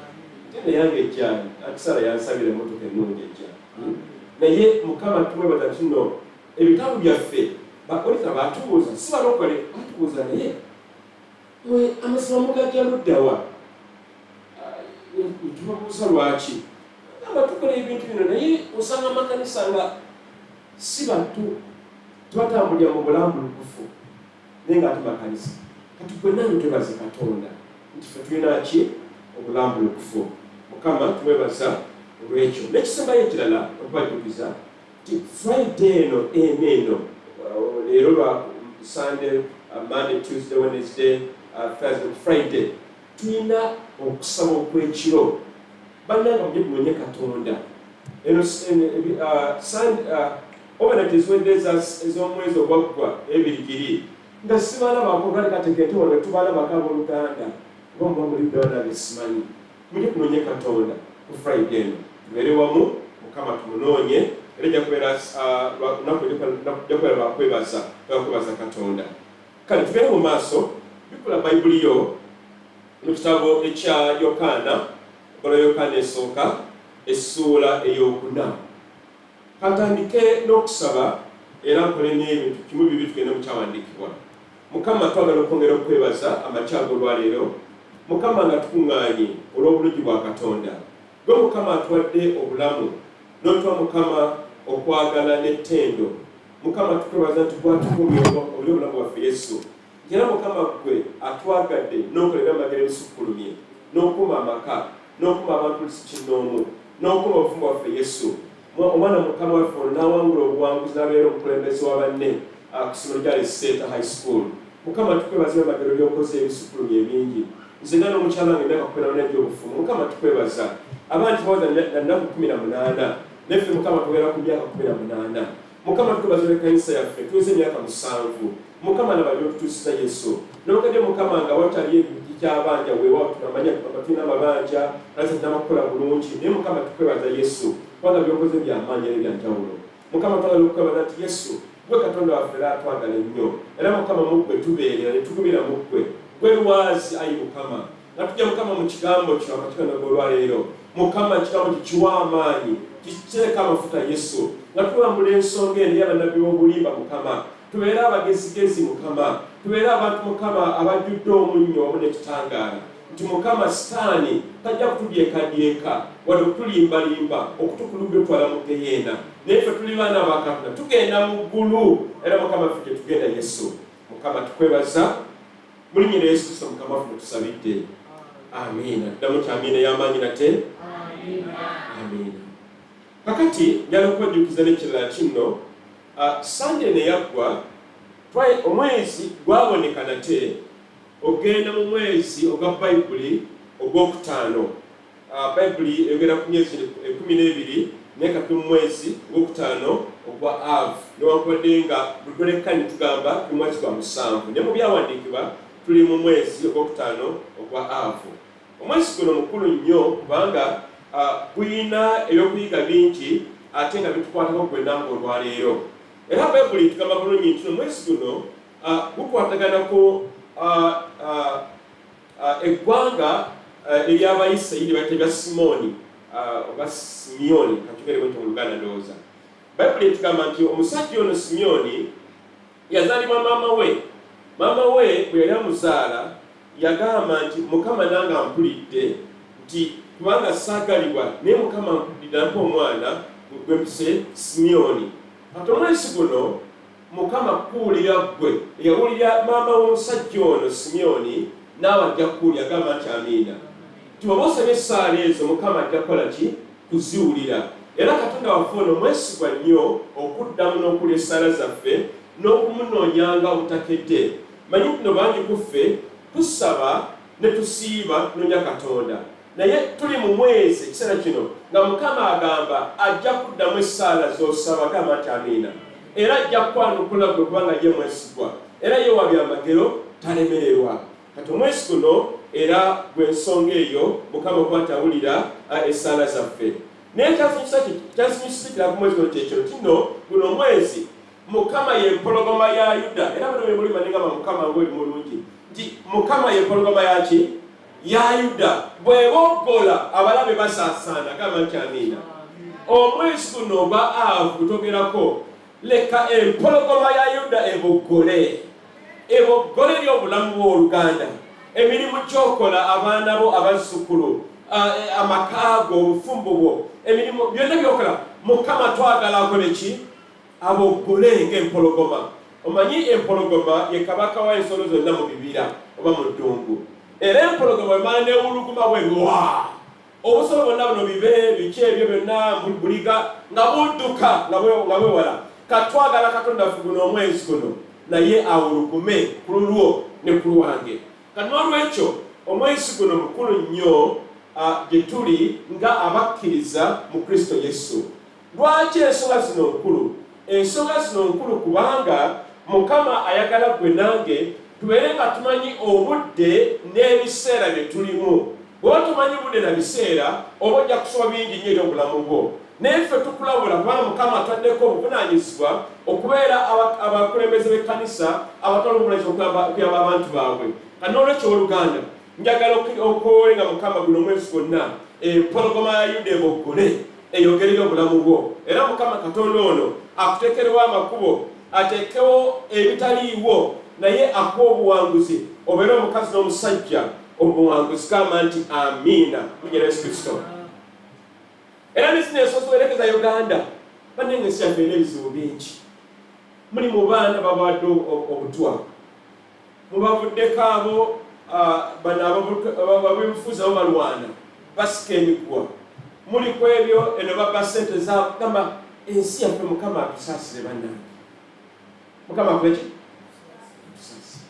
tende yange ejjaani akisala yansabira emmotoka ennungi ejjaani naye Mukama tumwebaza nti nno ebitabu byaffe bakoleza batubuuza si balokole batubuuza naye amasomo mugajja luddawa tubabuuza lwaki aba tukola ebintu bino naye osanga amakanisa nga si bantu tubatambulira mu bulambulukufu naye nga ate makanisa kati gwenna twebaze Katonda nti ffe tulina ki obulambulukufu Mukama tumwebaza olwekyo n'ekisembayo ekirala okubajjukiza nti Friday eno leero lwa Sunday, Monday, Tuesday, Wednesday, Thursday, Friday tulina okusaba okw'ekiro bannanga mujje tunonye Katonda eno overnight eziwedde ez'omwezi ogwaggwa ebirigiri nga sibalabako gali katekete wano tubalabako abooluganda oba muba muliddewo nange simanyi mujje tunonye Katonda ku Friday eno tubeere wamu Mukama tumunoonye era ejja kubeera lwakwebaza Katonda kale tubeere mu maaso bikula Bayibuli mu kitabo ekya Yokaana Yokaana esooka essuula ey'okuna katandike n'okusaba era nkole n'ebintu kimu bibi tugenda mukyawandiikibwa Mukama twagala okwongera okwebaza amakyago olwaleero Mukama nga tukuŋŋaanye olw'obulungi bwa Katonda gwe Mukama atuwadde obulamu n'otuwa Mukama okwagala n'ettendo Mukama tukwebaza nti gwatukumye oli obulamu bwaffe Yesu era Mukama gwe atwagadde n'okolera amagero ebisukkulumye n'okuma amaka n'okuma abantu kinnoomu n'okuma obufumu bwaffe Yesu omwana Mukama waffe ono n'awangula obuwanguzi n'abeera omukulembeze wa banne ku ssomero lya Leseta High School Mukama tukwebaza amagero by'okoze ebisukkulumye ebingi nze nga n'omukyala wange emyaka 14 egy'obufumu Mukama tukwebaza abantu bawaza na nnaku 18 neffe Mukama tubeera ku myaka 18 Mukama tukwebaza ekkanisa yaffe tuweze emyaka 7 Mukama nabali okutuusiza Yesu n'okadde Mukama nga watali ebintu kyabanja weewa tunamanya tulina amabanja ate tunamakukola bulungi naye Mukama tukwebaza Yesu kubanga byokoze byamaanyi era ebyanjawulo Mukama twagala okukwebaza nti Yesu gwe Katonda waffe era atwagala ennyo era Mukama muggwe tubeerera ne tukubira muggwe gwe lwazi ayi Mukama nga tujja Mukama mu kigambo kyo amakigango g'olwaleero Mukama ekigambo kyo kiwa amaanyi kitereka amafuta Yesu nga tuwambula ensonga eno y'abannabbi b'obulimba Mukama tubeere abagezigezi Mukama tubeere abantu Mukama abajjudde omunnyo wamu n'ekitangaala nti Mukama sitaani tajja kutudyekadyeka wadde okutulimbalimba okutukulubya otwala mu geyeena naye ffe tuli baana ba Katonda tugenda mu ggulu era Mukama ffe gye tugenda Yesu Mukama tukwebaza mu linnya lya Yesu Kristo Mukama waffe tusabidde amiina tuddamu ki amiina ey'amaanyi nate amiina kakati njala okubajjukiza n'ekirala kino Sande ne yaggwa omwezi gwaboneka nate ogenda mu mwezi ogwa Bayibuli ogwokutaano Bayibuli eyogera ku myezi 12 naye kati mu mwezi ogwokutaano ogwa Av newankubadde nga buloleka ne tugamba ku mwezi gwa 7 naye mu byawandiikibwa tuli mu mwezi ogwokutaano ogwa Av omwezi guno mukulu nnyo kubanga guyina ebyokuyiga bingi ate nga bitukwatako gwennanga olwaleero era Bayibuli tugamba bulungi nti omwezi guno gukwataganako eggwanga ery'Abayisirayiri bayita ebya Simoni oba Simiyoni katugere bwetyo mu Luganda ndowooza. Bayibuli tugamba nti omusajja ono Simiyoni yazaalibwa maama we bwe yali amuzaala yagamba nti Mukama nange ampulidde nti kubanga saagalibwa naye Mukama ampulidde ampa omwana gwe mpise Simiyoni. Kati omwezi guno Mukama kuwulira ggwe yawulira maama w'omusajja ono Simiyoni naawe ajja kuwulira agamba nti amiina. Tuba osabye essaala ezo Mukama ajja kukola ki? Kuziwulira. Era Katonda waffe ono mwesigwa nnyo okuddamu n'okulya essaala zaffe n'okumunoonyanga obutakedde. Manyi kuno bangi kuffe tusaba ne tusiiba noonya Katonda. Naye tuli mu mwezi ekiseera kino nga Mukama agamba ajja kuddamu essaala z'osaba agamba nti amiina. Era ajja kukwanukula gwe kubanga ye mwesigwa. Era ye wa byamagero talemererwa. Kati omwezi guno era gw'ensonga eyo Mukama kwatawulira essaala zaffe. Naye kyasinyusitikira ku mwezi guno kyekiro kino guno omwezi Mukama y'empologoma ya Yuda. Era bano bemuli maningama Mukama ng'oli mulungi nti Mukama y'empologoma yaki? Ya Yuda. Bw'eboggola abalabe basaasaana agamba nti amiina. Omwezi guno oba gutogerako leka empologoma ya Yuda eboggole eri obulamu bw'Oluganda, emirimu gy'okola abaana bo abazzukulu, amakaago, obufumbo bwo, emirimu byonna by'okola Mukama twagala akole ki? Aboggole ng'empologoma. Omanyi empologoma ye kabaka wa ensolo zonna mu bibira oba mu ddungu. Era empologoma emala neewuluguma bwelwa obusolo bwonna buno bibe biki ebyo byonna buliga nga budduka nga bwewala. Katwagala Katonda ffe guno omwezi guno naye awulugume ku lulwo ne ku lwange. Kati n'olwekyo omwezi guno mukulu nnyo gye tuli nga abakkiriza mu Kristo Yesu. Lwaki ensonga zino nkulu? Ensonga zino nkulu kubanga Mukama ayagala gwe nange tubeere nga tumanyi obudde n'ebiseera bye tulimu. Bw'oba tumanyi budde na biseera oba ojja kusoba bingi nnyo eri obulamu bwo. Naye ffe tukulabula kubanga Mukama ataddeko obuvunaanyizibwa okubeera abakulembeze b'ekkanisa abatwala obuvunanyizibwa okuyamba abantu baabwe. Kati n'olwekyo Oluganda njagala okwolenga Mukama guno omwezi gwonna empologoma ya Yuda eboggole eyogerere obulamu bwo. Era Mukama Katonda ono akuteekerewo amakubo, ateekewo ebitaliiwo, naye akuwa obuwanguzi obeere omukazi n'omusajja obuwanguzi. Kama nti amiina mujja Yesu Kristo. Era bizinesi osobolerekeza Uganda banenge ensi yaffe erina ebizibu bingi. Muli mu baana babawadde obutwa, mubavuddeko abo ab'ebifuzi abo balwana basika emigwa, muli ku ebyo eno babba ssente zaabo. Gamba ensi yaffe Mukama atusaasire bannange. Mukama akoleki? Atusaasire.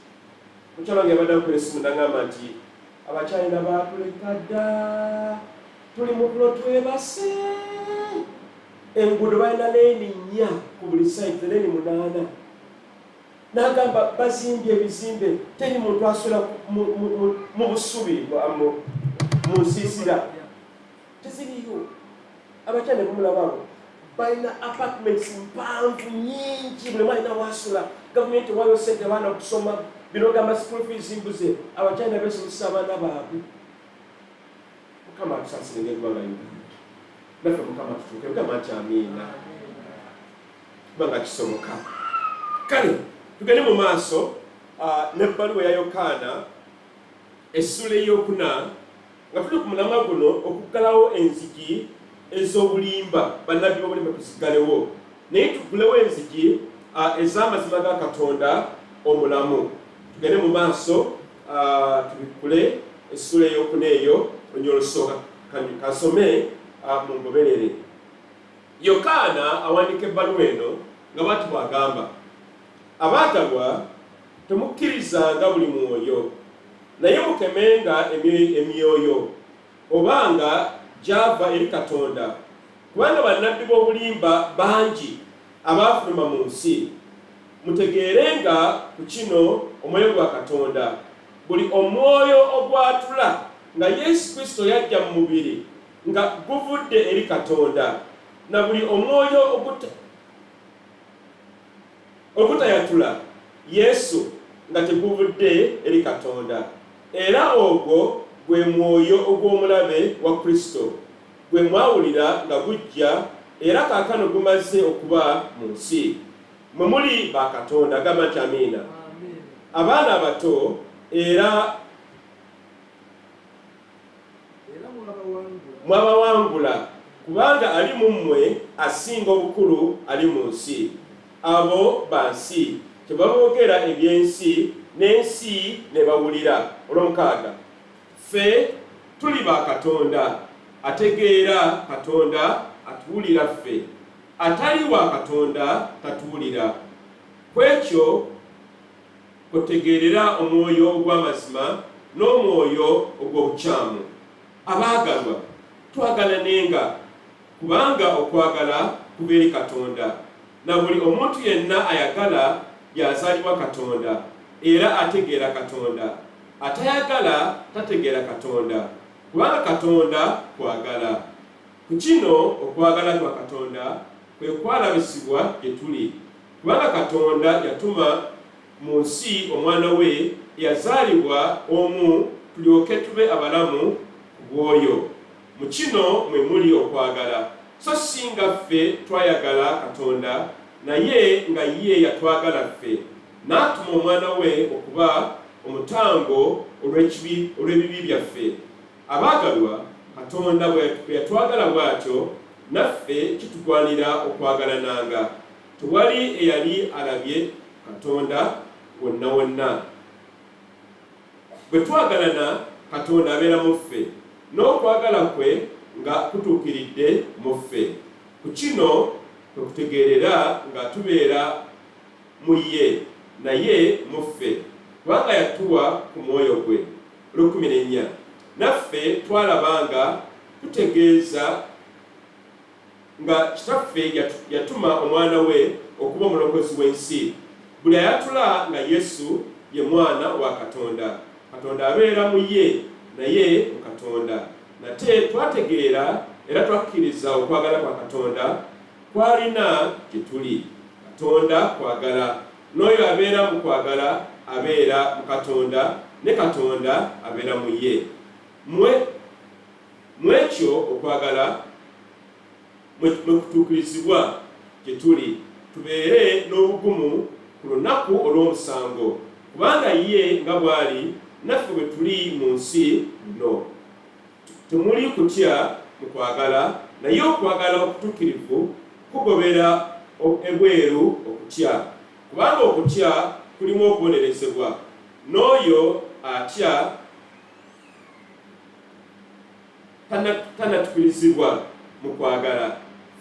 Mukyala wange abadde akola essimu n'agamba nti abakyalina baatuleka dda, tuli mu tulo twebase. Enguudo balina leeni 4 ku buli sayiti, leeni 8. N'agamba bazimbye ebizimbe, teri muntu asula mu busubi mu nsiisira. Teziriyo. Abakyala bamulababo balina apartments mpanvu nyingi, buli mwalina wasula. Gavumenti wayo ssente abaana okusoma, bino gamba school fees mbuze, abakyala beesomesa abaana baabwe. Mukama atusaasire ng'eggwanga Uganda. Naffe Mukama tutuuke, Mukama nti amiina. Kubanga kisoboka. Kale tugende mu maaso n'ebbaluwa ya Yokaana essula ey'okuna nga tuli ku mulamwa guno okuggalawo enzigi ez'obulimba, bannabbi b'obulimba tuzigalewo, naye tugulewo enzigi ez'amazima ga Katonda omulamu. Tugende mu maaso tubikule essula ey'okuna eyo olunya olusooka. Kasome mu ngoberere. Yokaana awandiika ebbaluwa eno nga bw'ati bw'agamba: abaagalwa, temukkirizanga buli mwoyo, naye mukemenga emyoyo obanga gyava eri Katonda, kubanga bannabbi b'obulimba bangi abaafuluma mu nsi. Mutegeerenga ku kino omwoyo gwa Katonda, buli omwoyo ogwatula nga Yesu Kristo yajja mu mubiri nga guvudde eri Katonda, na buli omwoyo okutayatula Yesu nga teguvudde eri Katonda, era ogwo gwe mwoyo ogw'omulabe wa Kristo gwe mwawulira nga gujja era kaakano gumaze okuba mu nsi. Mwe muli ba Katonda, gamba nti amiina. Abaana abato era mwabawangula, kubanga ali mu mmwe asinga obukulu ali mu nsi. Abo ba nsi tebaboogera eby'ensi, n'ensi ne bawulira. Olw'omukaaga, ffe tuli ba Katonda, ategeera Katonda atuwulira ffe, atali wa Katonda tatuwulira. Kwekyo kutegeerera omwoyo ogw'amazima n'omwoyo ogw'obukyamu. Abaagalwa, twagalanenga, kubanga okwagala kuva eri Katonda, na buli omuntu yenna ayagala yazaalibwa Katonda era ategeera Katonda. Atayagala tategeera Katonda, kubanga Katonda kwagala. Ku kino okwagala kwa Katonda kwe kwalabisibwa gye tuli, kubanga Katonda yatuma mu nsi omwana we eyazaalibwa omu tulyoke tube abalamu ku bwoyo. Mu kino mwe muli okwagala, so si nga ffe twayagala Katonda, naye nga ye yatwagala ffe, n'atuma omwana we okuba omutango olw'ebibi byaffe. Abaagalwa, Katonda bwe yatwagala bw'atyo, naffe kitugwanira okwagalananga. Tewali eyali alabye Katonda wonna wonna. Bwe twagalana, Katonda abeera mu ffe, n'okwagala kwe nga kutuukiridde mu ffe. Ku kino kwe kutegeerera nga tubeera mu ye, naye mu ffe, kubanga yatuwa ku mwoyo gwe. 14. Naffe twalabanga tutegeeza nga kitaffe yatuma omwana we okuba omulokozi w'ensi. Buli ayatula nga Yesu ye mwana wa Katonda. Katonda abeera mu ye, naye mu Katonda. Nate twategeera era twakkiriza okwagala kwa Katonda kwalina gye tuli. Katonda kwagala, n'oyo abeera mu kwagala abeera mu Katonda, ne Katonda abeera mu ye. Mwekyo okwagala mwe kutuukirizibwa gye tuli, tubeere n'obugumu ku lunaku olw'omusango, kubanga ye nga bw'ali naffe bwe tuli mu nsi luno. Temuli kutya mu kwagala, naye okwagala okutuukirivu kugobera ebweru okutya, kubanga okutya kulimu okubonerezebwa, n'oyo atya tanatukirizibwa mu kwagala.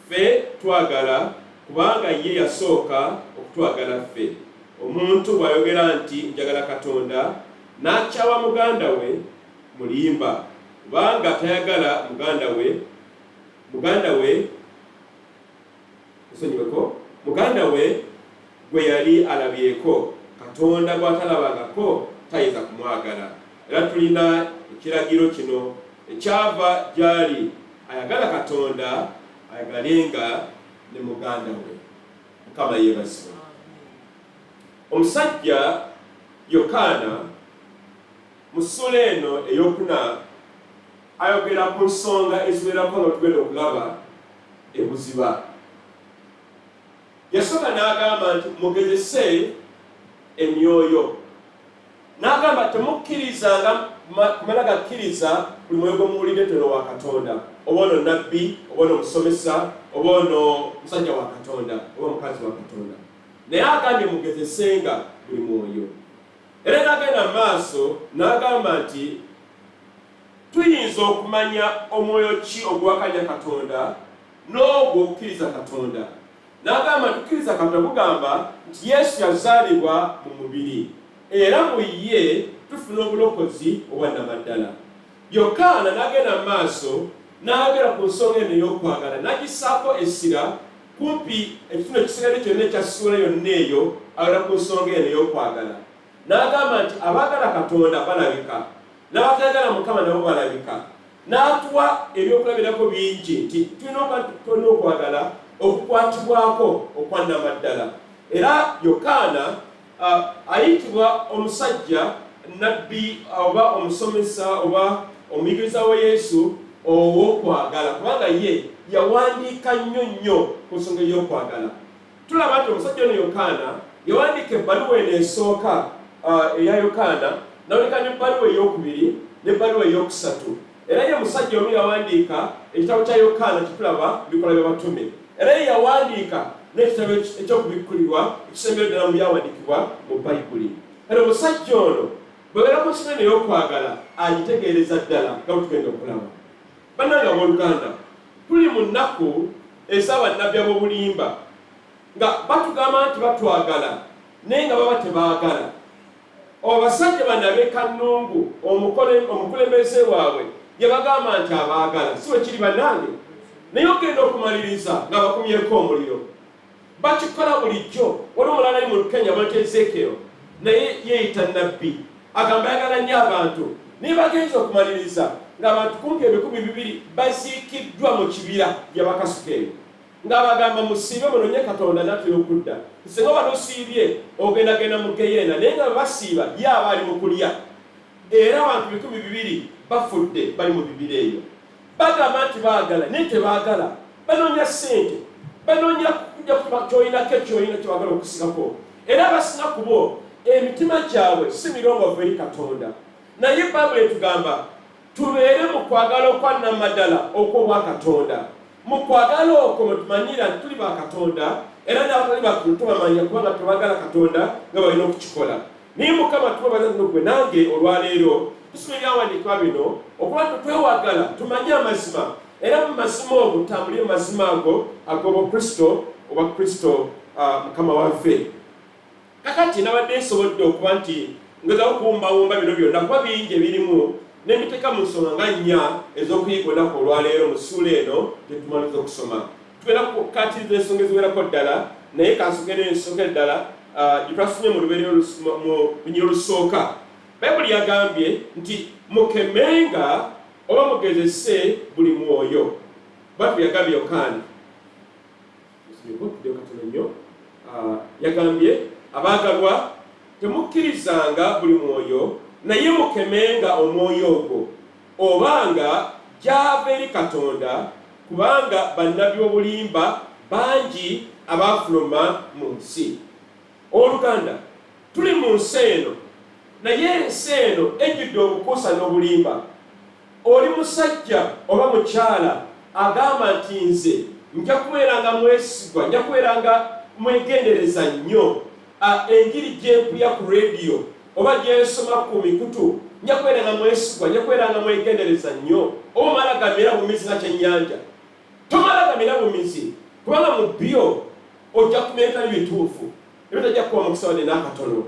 Ffe twagala kubanga ye yasooka okutwagala ffe. Omuntu bw'ayogera nti njagala Katonda n'akyawa muganda we, mulimba, kubanga tayagala muganda we gwe yali alabyeko. Katonda gw'atalabangako tayinza kumwagala. Era tulina ekiragiro kino ekyava gy'ali, ayagala Katonda ayagalenga ne muganda we. Mukama yeebazibwe. Omusajja Yokaana mu ssula eno ey'okuna ayogera ku nsonga eziwerako nga tugenda okulaba ebuziba. Yasooka n'agamba nti mugezese emyoyo. N'agamba temukkirizanga kumala gakkiriza buli mwoyo gw'omuwulidde tono wa Katonda, oba ono nabbi, oba ono omusomesa, oba ono musajja wa Katonda, oba omukazi wa Katonda. Naye agambye mugezesenga buli mwoyo. Era n'agenda mu maaso n'agamba nti tuyinza okumanya omwoyo ki ogwakanya Katonda n'ogwo okukkiriza Katonda. N'agamba tukkiriza Katonda kugamba nti Yesu yazaalibwa mu mubiri, era mu ye tufuna obulokozi obwannamaddala. Yokaana n'agenda mu maaso n'ayogera ku nsonga eno ey'okwagala, n'agisaako essira kumpi ekitundu ekisigadde kyonna ekya ssuula yonna eyo, ayogera ku nsonga eno ey'okwagala. N'agamba nti abaagala Katonda balabika, n'abatayagala Mukama nabo balabika. N'atuwa ebyokulabirako bingi nti tulina okwagala okukwatibwako okwannamaddala. era Yokaana ayitibwa omusajja nabbi oba omusomesa oba omuyigiriza wa Yesu ow'okwagala, kubanga ye yawandiika nnyo ku nsonga y'okwagala. Tulaba nti omusajja ono Yokaana yawandiika ebbaluwa eno esooka eya Yokaana, n'awandika n'ebbaluwa ey'okubiri n'ebbaluwa ey'okusatu. Era ye musajja omu yawandiika ekitabo kya Yokaana kitulaba bikola by'abatume, era ye yawandiika n'ekitabo eky'okubikkulirwa ekisembera ddala mu byawandiikibwa mu Bayibuli. Era omusajja ono bw'obeera ku nsonga ey'okwagala agitegeereza ddala nga bwe tugenda okulaba. Bannange abooluganda, tuli mu nnaku ez'abannabbi ab'obulimba nga batugamba nti batwagala naye nga baba tebaagala. Abasajja bano ab'ekannungu omukulembeze waabwe yabagamba nti abaagala, si bwe kiri bannange? Naye ogenda okumaliriza nga bakumyeko omuliro. Bakikola bulijjo. Waliwo omulala ali mu Kenya bamuyita Ezekiel, naye yeeyita nnabbi, agamba ayagala nnyo abantu. Naye bagenza okumaliriza ng'abantu kumpi 200 baziikiddwa mu kibira gye bakasuka eyo, ng'abagamba musiibe munoonye Katonda n'atera okudda. Singa oba tosiibye ogendagenda mu Geyeena, naye nga basiiba ye aba ali mu kulya. Era abantu 200 bafudde bali mu bibira eyo. Bagamba nti baagala naye tebaagala, banoonya ssente, banoonya kujja ky'oyinako ekyoyina kyewagala okusigako. Era abasinga ku bo emitima gyabwe si mirongoofu eri Katonda. Naye Bayibuli etugamba tubeere mu kwagala okwa namaddala okw'obwa Katonda. Mu kwagala okwo mwe tumanyira nti tuli ba Katonda, era n'abatali ba Katonda tubamanya kubanga tebagala Katonda nga balina okukikola. Naye Mukama tubabaza nno gwe nange olwaleero tusoma ebyawandiikibwa bino okuba tutwewagala tumanye amazima, era mu mazima ogo tutambulire mu mazima ago ag'obukristo oba Kristo Mukama waffe. Kakati nabadde nsobodde okuba nti ngezaho okuwumbawumba bino byonna kuba bingi ebirimu n'emiteeka mu nsonga nga 4 ez'okuyiga olunaku olwaleero mu ssuula eno tetumaliza okusoma. Tugenda kukaatiriza ensonga eziwerako ddala, naye kansogere ensonga eddala gye twasomye mu lunyiro olusooka. Bayibuli yagambye nti mukemenga oba mugezese buli mwoyo. Bwatyo yagambye Yokaana. Yagambye abaagalwa temukkirizanga buli mwoyo, naye mukemenga omwoyo ogwo obanga gyava eri Katonda, kubanga bannabbi b'obulimba bangi abaafuluma mu nsi. Oluganda, tuli mu nsi eno, naye ensi eno ejjudde obukuusa n'obulimba. Oli musajja oba mukyala agamba nti nze nja kubeeranga mwesigwa, nja kubeeranga mwegendereza nnyo, enjiri gyempulya ku rediyo oba gyensoma ku mikutu, nja kubeeranga mwesigwa, nja kubeeranga mwegendereza nnyo. Oba omala gamira bumizi nga kyennyanja, tomala gamira bumizi, kubanga mu byo ojja kumenya bituufu, ebitajja kuba mukisa wadde n'akatono.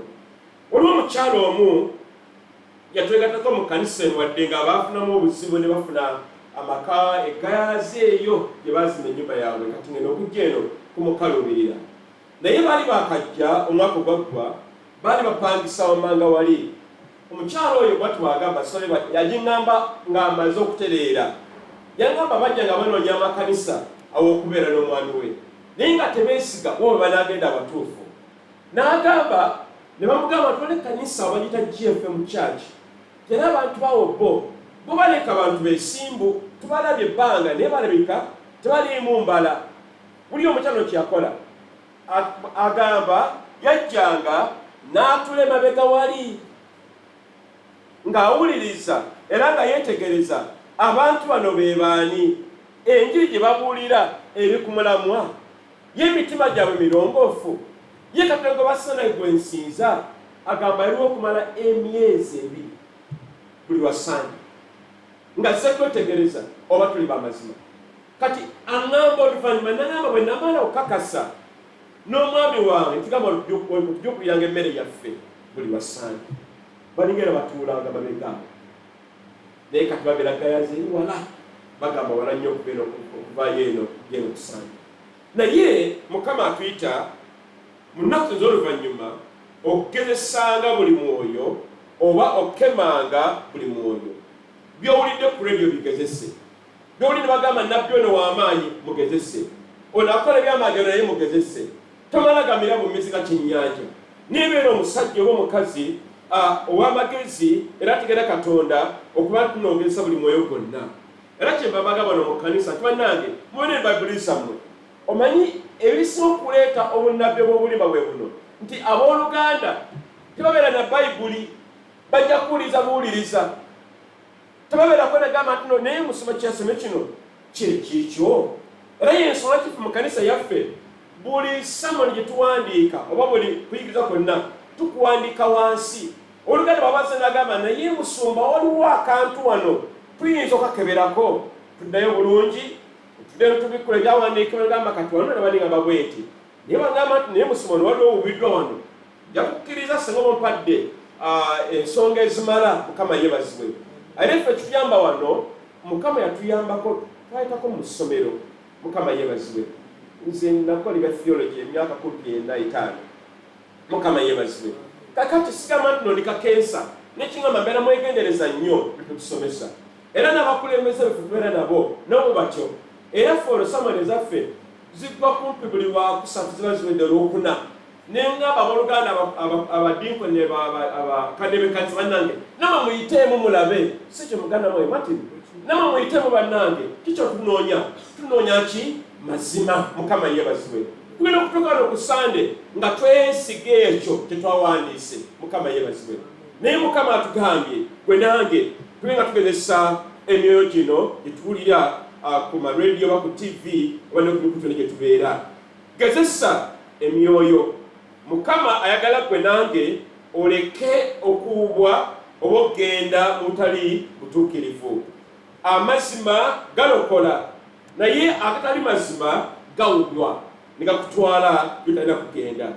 Waliwo omukyala omu yatwegatako mu kanisa eno wadde nga baafunamu obuzibu ne bafuna amaka egayazi eyo gye baazima ennyumba yaabwe, kati ngeno okujja eno kumukalubirira. Naye baali bakajja omwaka ogwaggwa, baali bapangisa wamanga wali. Omukyala oyo bwati wagamba sole yagiŋŋamba ng'amaze okutereera. Yaŋŋamba bajja nga banoonya amakanisa aw'okubeera n'omwami we, naye nga tebeesiga bo banaagenda abatuufu. N'agamba ne bamugamba tule kanisa abagita GFM Church, era abantu bawo bo baleka abantu beesimbu, tubalabye ebbanga naye balabika tebaliimu mbala. Buli omukyalo kyeyakola agamba yajjanga n'atula emabega wali ng'awuliriza era nga yeetegereza abantu bano be baani, enjiri gye babuulira eri ku mulamwa, ye emitima gyabwe mirongoofu, ye Katonda gwe basana gwe nsinza. Agamba yaliwo okumala emyezi 2 buli wasanja nga zze kwetegereza oba tuli bamazima. Kati aŋŋamba oluvannyuma n'aŋŋamba bwe namala okukakasa n'omwami wange ntugamba tujja emmere yaffe buli wasanja, balingera batuulanga mabega, naye kati babeera gayazi eri wala, bagamba wala nnyo okuvayo eno geno okusanja. Naye Mukama atuyita mu nnaku ez'oluvannyuma okugezesanga buli mwoyo oba okukemanga buli mwoyo. By'owulidde ku redio bigezese, by'owulidde bagamba nabbi ono w'amaanyi mugezese, ono akola ebyamagero naye mugezese. tomalagamira mu mizzi ga kyennyanja nibeera omusajja oba omukazi ow'amagezi era ategera Katonda okuba tunoongeza buli mwoyo gwonna. Era kyembabaga bano mu kkanisa tubannange mubone Bayibuli zammwe omanyi ebisinga okuleeta obunnabbi obw'obulimba bwe buno nti abooluganda tebabeera na Bayibuli bajja kuwuliriza buwuliriza tebabeera kwenagamba nti no naye musoma kyasome kino kikyo. Era yensonga kifu mu kkanisa yaffe buli samoni gye tuwandiika oba buli kuyigiriza kwonna tukuwandiika wansi. Oluganda babaze nagamba naye musumba waliwo akantu wano tuyinza okakeberako tuddayo bulungi tuddeyo tubikula ebyawandiikibwa nagamba kati wano nabandigamba bweti naye bagamba nti naye musumba waliwo obubiddwa wano jakukkiriza senga omumpadde ensonga ezimala Mukama yeebazibwe. Era ffe kituyamba wano Mukama yatuyambako twayitako mu ssomero Mukama yeebazibwe. Nze nakola ebya theology emyaka 45 Mukama yeebazibwe. Kakati sigamba nti nondika kensa nekingamba mbeera mwegendereza nnyo tutusomesa era n'abakulembeze beffe tubeera nabo nabo batyo. Era ffe olwosamani ezaffe ziggwa kumpi buli wakusatu ziba ziwedde olwokuna nengamba abooluganda abadinkoni abakadebekazi bannange nama muyiteemu mulabe si kyo muganda mwe Martin nama muyiteemu bannange kikyo tunoonya ki mazima. Mukama yeebazibwe. Tugenda okutuuka no ku Sande nga twesiga ekyo kye twawandiise. Mukama yeebazibwe. Naye Mukama atugambye gwe nange tube nga tugezesa emyoyo gino gye tuwulira ku marediyo oba ku TV oba ne ku mikutu ne gye tubeera. Gezesa emyoyo. Mukama ayagala gwe nange oleke okuubwa oba okgenda mu butali butuukirivu. Amazima galokola naye agatali mazima gawuddwa ne gakutwala gy'otalina kugenda.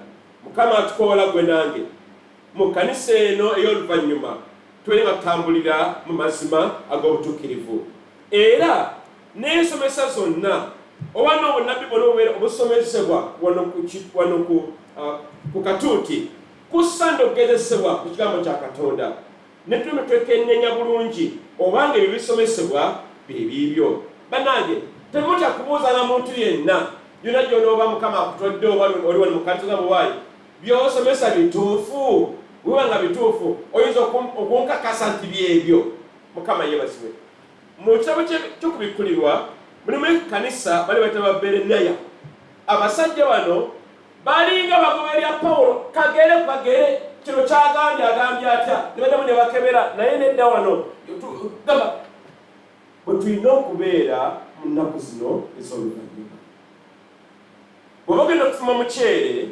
Mukama atukoola gwe nange mu kkanisa eno ey'oluvannyuma tubeere nga tutambulira mu mazima ag'obutuukirivu. Era n'ensomesa zonna oba n'obunnabbi bwonna obusomesebwa wano ku katuuti kussa ndogezesebwa ku kigambo kya Katonda ne tuleme twekennenya bulungi obanga ebyo bisomesebwa bibibyo. Bannange temutya kubuuza na muntu yenna yonna gy'onooba Mukama akutodde oba oli wano mu kanisa nga bwewaayi by'osomesa bituufu. Wiba nga bituufu oyinza okunkakasa nti byebyo. Mukama yeebazibwe. Mu kitabo ky'okubikkulirwa mulimu ekkanisa bali bayita Baberenaya. Abasajja bano balinga bagoba erya Pawulo kagere ku kagere kino agambye atya ne badamu ne bakebera naye nedda wano gamba bwe tulina okubeera mu nnaku zino ez'oluvannyuma. Bw'oba ogenda okufuma muceere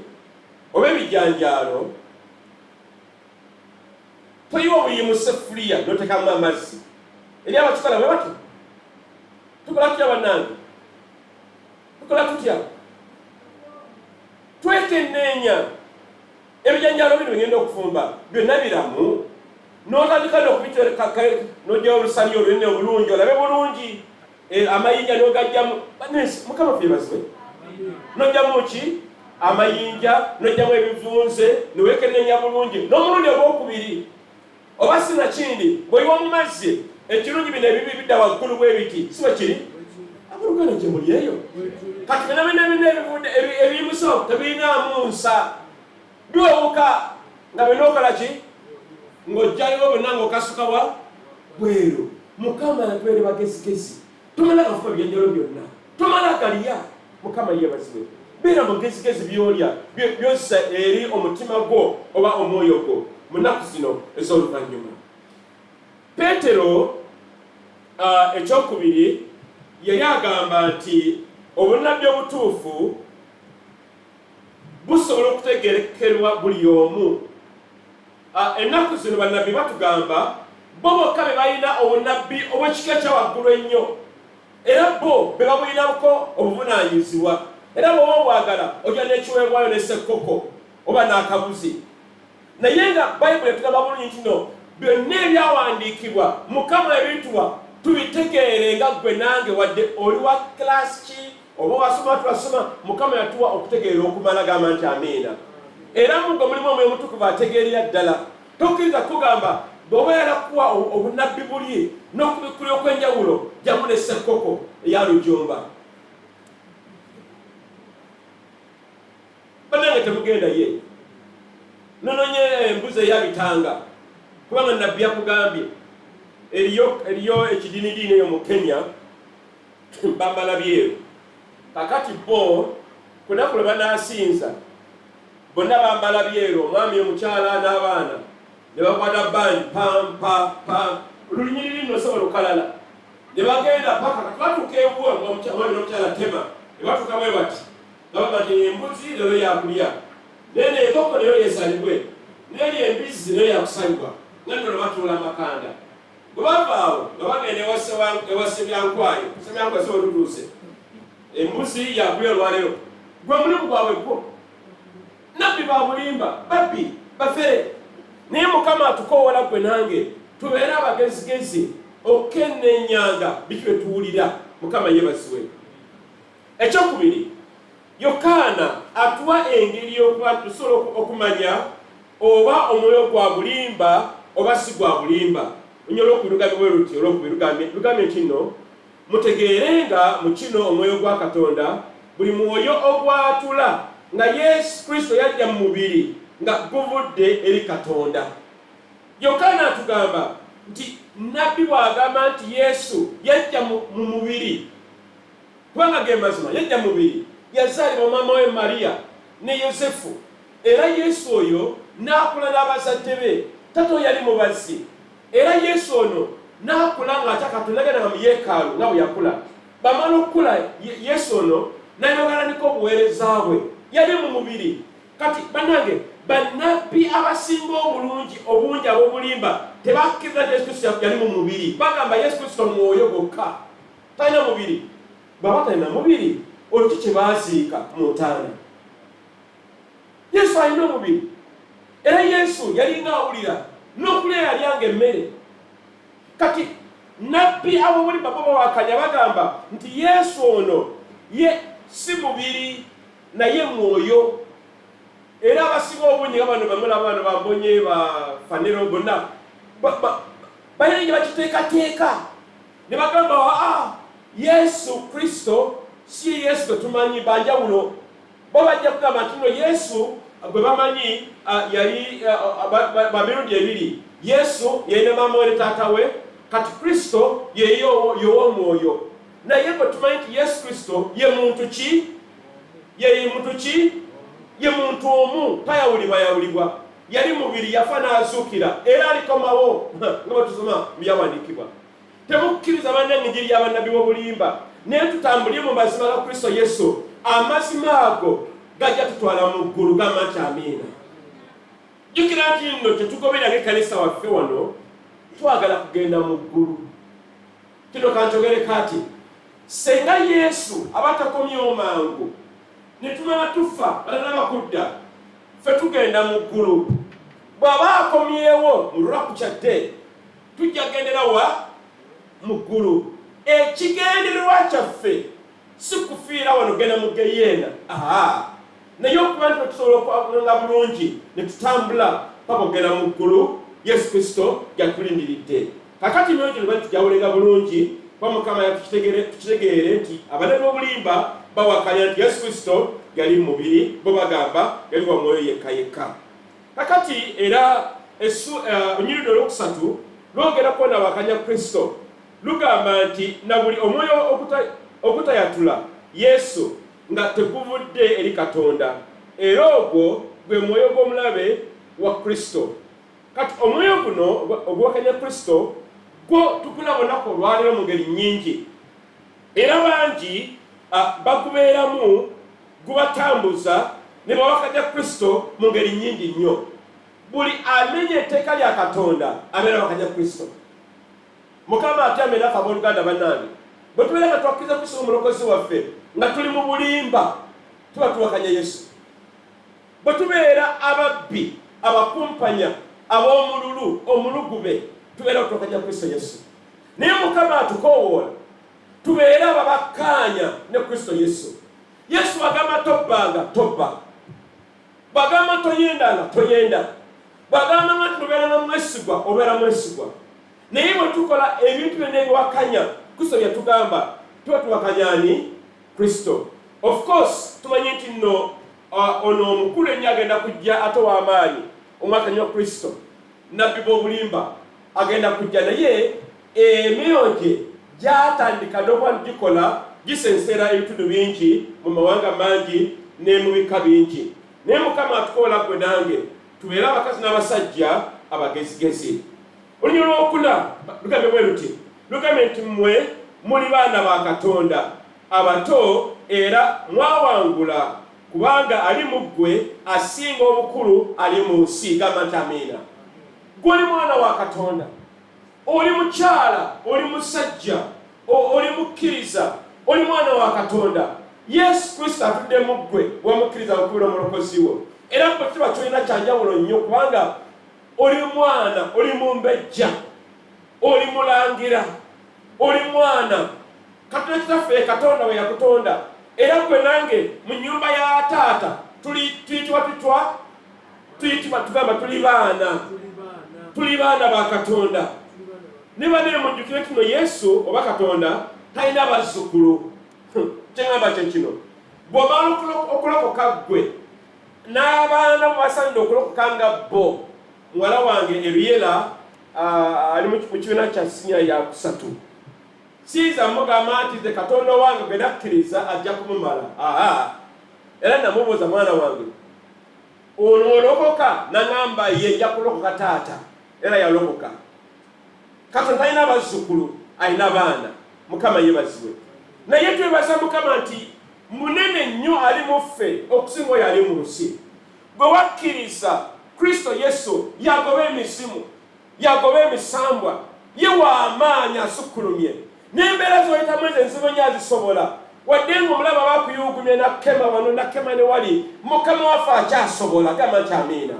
oba ebijanjaalo toyiwa obuyimu sefuliya n'oteekamu amazzi. Eri abakikola bwe batyo tukola tutya bannange? Tukola tutya? Twekenneenya ebijanjaalo bino bigenda okufumba byonna biramu n'otandika n'okubitereka n'ojjayo olusalyo olunene obulungi olabe bulungi amayinja n'ogajjamu. Mukama ffe yeebazibwe. N'ojjamu ki? Amayinja n'ojjamu ebivunze newekenneenya bulungi n'omulundi ogwokubiri oba sinakindi bw'oyiwa mu mazzi ekirungi bino ebibi bidda waggulu bw'ebiti si bwe kiri? Abooluganda gye muli eyo kati bina ebivudde ebiyimuso tebirinamu nsa biwewuka nga binookola ki ng'ojjayo bonna ng'okasuka wa bweru. Mukama yatubeere bagezigezi tomala gafuka ebijanjalo byonna tomala galya. Mukama yeebazibwe. Beera mugezigezi by'olya byozza eri omutima gwo oba omwoyo gwo mu nnaku zino ez'oluvannyuma. Peetero ekyokubiri yali agamba nti obunnabbi obutuufu busobola okutegerekerwa buli omu. Ennaku zino bannabbi batugamba bo bokka be balina obunnabbi obw'ekika kya waggulu ennyo era bo be babulinamuko obuvunaanyizibwa. Era bw'oba obwagala ojja n'ekiweebwayo n'essekkoko oba n'akabuzi. Naye nga Bayibuli etugamba bulungi nti no byonna ebyawandiikibwa Mukama ebintuwa tubitegeere nga ggwe nange wadde oli wa kilasi ki oba wasoma twasoma Mukama yatuwa okutegeera okumala. Gamba nti amiina. Era mugwe mulimu omwoyo omutukuvu ategeerera ddala. Tokkiriza kugamba bw'oba yalakuwa obunnabbi buli n'okubikkulira okw'enjawulo jamu n'essekkoko eya lujumba. banange temugenda ye nononye embuzi eyabitanga kubanga nabbi yakugambye eriyo ekidinidiini eyo mu Kenya bambala byeru kakati bo kunaku lwe banaasinza bonna bambala byeru omwami omukyala n'abaana ne bakwata bandi pam olunyiriri nno sobola lukalala ne bagenda paka batuuka ewuwe omwami n'omukyala tema ne batuuka bwe bati gabamba nti embuzi leero yakulya nene enkoko leero yesalibwe neri embizzi leero yakusalibwa nga nno ne batuula amakanda bwe bavaawo nga bagenda ewa Sebyankwayo Sebyankwayo sobola lutuuse embuzi yakulya olwaleero gwe mulimu gwabwe gwo nabbi babulimba babbi bafere naye Mukama atukoowola gwe nange tubeere abagezigezi okennenyanga biki bye tuwulira. Mukama yeebazibwe. Ekyokubiri, Yokaana atuwa engeri y'okuba tusobola okumanya oba omwoyo gwa bulimba oba si gwa bulimba. Onyola okubirugamya bwe luti olw'okubirugamya kino mutegeerenga mu kino omwoyo gwa Katonda buli mwoyo ogwatula nga Yesu Kristo yajja mu mubiri nga guvudde eri Katonda. Yokaana atugamba nti nabbi bw'agamba nti Yesu yajja mu mubiri kubanga ge mazima yajja mu mubiri yazaalibwa maama we Mariya ne Yosefu era Yesu oyo n'akula n'abazadde be tato yali mubazi era Yesu ono n'akula ng'atya Katonda agenda mu yeekaalu nga bwe yakula. Bamala okukula Yesu ono n'ayogalanika obuweereza bwe yali mu mubiri. Kati bannange bannabbi abasinga obungi ab'obulimba tebakkiriza Yesu Kristo yali mu mubiri. Bagamba Yesu Kristo mwoyo gokka talina mubiri. Baba talina mubiri olwo ki kye baaziika mu ntaana? Yesu alina omubiri era Yesu yalinga awulira n'okulya yalyanga emmere. Kati nabbi ab'obulimba bo bawakanya bagamba nti Yesu ono ye si mubiri naye mwoyo. Era abasinga obungi nga bano bamala abaana bambonye bafanero bonna balina gye bakiteekateeka ne bagamba Yesu Kristo si Yesu gwe tumanyi banjawulo. Bo bajja kugamba nti no Yesu gwe bamanyi yali bamirundi ebiri. Yesu yalina maama we ne taata we, kati Kristo yow'omwoyo. Naye bwe tumanyi nti Yesu Kristo ye muntu ki? Ye muntu ki? Ye muntu omu, tayawulibwa. Yali mubiri yafa n'azuukira era alikomawo nga bwe tusoma byawandiikibwa. Temukkiriza bannange enjiri y'abannabbi b'obulimba naye tutambulire mu mazima ga Kristo Yesu. Amazima ago gajja tutwala mu ggulu. Gamba nti amiina. Jjukira nti nno tetugoberera ng'ekkanisa waffe wano twagala kugenda mu ggulu. Kino kankyogere kati senga Yesu aba takomyewo mangu ne tumala tufa balala bakudda ffe tugenda mu ggulu. Bw'aba akomyewo mu lunaku kyadde tujja gendera wa? Mu ggulu. Ekigendererwa kyaffe si kufiira wano genda mu geyeena. Naye okuba nti tusobola okwabulanga bulungi ne tutambula paka okugenda mu ggulu Yesu Kristo yatulindiridde. Kakati nyo gino tujawulenga bulungi kuba Mukama tukitegeere nti abannabbi b'obulimba bawakanya nti Yesu Kristo yali mu mubiri, bo bagamba yali wa mwoyo yekka. Kakati era onyiriri olwokusatu lwogera kwona wakanya Kristo lugamba nti na buli omwoyo okutayatula Yesu nga teguvudde eri Katonda, era ogwo gwe mwoyo gw'omulabe wa Kristo. Kati omwoyo guno ogwakanya Kristo gwo tukulabonako olwaleero mu ngeri nnyingi era bangi bagubeeramu gubatambuza ne bawakanya Kristo mu ngeri nnyingi nnyo. Buli amenya etteeka lya Katonda abeera wakanya Kristo. Mukama ate amenafe abooluganda bannange bwe tubeera nga twakkiriza Kristo omulokozi waffe nga tuli mu bulimba tuba tuwakanya Yesu. Bwe tubeera ababbi, abakumpanya, ab'omululu, omulugube, tubeera tuwakanya Kristo Yesu. Naye Mukama atukoowoola tubeere ababakkaanya ne Kristo Yesu. Yesu bw'agamba tobbanga, tobba. Bw'agamba toyendanga, toyenda. Bw'agamba nga tubeera mwesigwa, obeera mwesigwa. Naye bwe tukola ebintu byonna ebiwakanya Kristo byatugamba tuba tuwakanya ani? Kristo. Of course tumanyi nti nno ono omukulu ennyo agenda kujja ate w'amaanyi omwaka nnyo Kristo nabbi b'obulimba agenda kujja naye emyoyo gye gyatandika n'okuba gikola gisensera ebitundu bingi mu mawanga mangi ne mu bika bingi naye Mukama atukoola gwe nange tubeere abakazi n'abasajja abagezigezi. Olunyolo lwokuna lugambe bwe luti lugambe nti mmwe muli baana ba Katonda abato era mwawangula kubanga ali mu ggwe asinga obukulu ali mu nsi. Gamba nti amiina. Gw'oli mwana wa Katonda, oli mukyala, oli musajja, oli mukkiriza, oli mwana wa Katonda. Yesu Kristo atudde mu ggwe wamukkiriza okubeera omulokozi wo. Era kwe kiba kyolina kyanjawulo nnyo kubanga oli mwana, oli mumbejja, oli mulangira, oli mwana. Katonda kitaffe Katonda we yakutonda. Era gwe nange mu nnyumba ya taata tugamba tuli baana ba Katonda. Niba ne mujjukire kino Yesu oba Katonda talina bazzukulu. Kyengamba kye kino bw'omala okulokoka ggwe n'abaana basaanidde okulokoka nga bo. Muwala wange Eriera ali mu kibiina kya siniya ya kusatu. Siiza mugamba nti ze Katonda wange gwe nakkiriza ajja kumumala. Era namubuuza mwana wange ono olokoka? N'agamba ye ajja kulokoka taata. Era yalokoka. Katonda talina bazzukulu, alina baana. Mukama yeebazibwe. Naye twebaza Mukama nti munene nnyo ali mu ffe okusinga oyo ali mu nsi. Bwe wakkiriza Kristo Yesu yagoba emisimu, yagoba emisambwa, ye w'amaanyi asukkulumye. N'embeera z'oyitamu ezo enzibu nnyo azisobola. Wadde ng'omulaba bakuyugumye nakema wano nakema ne wali, Mukama waffe akyasobola. Gamba nti amiina.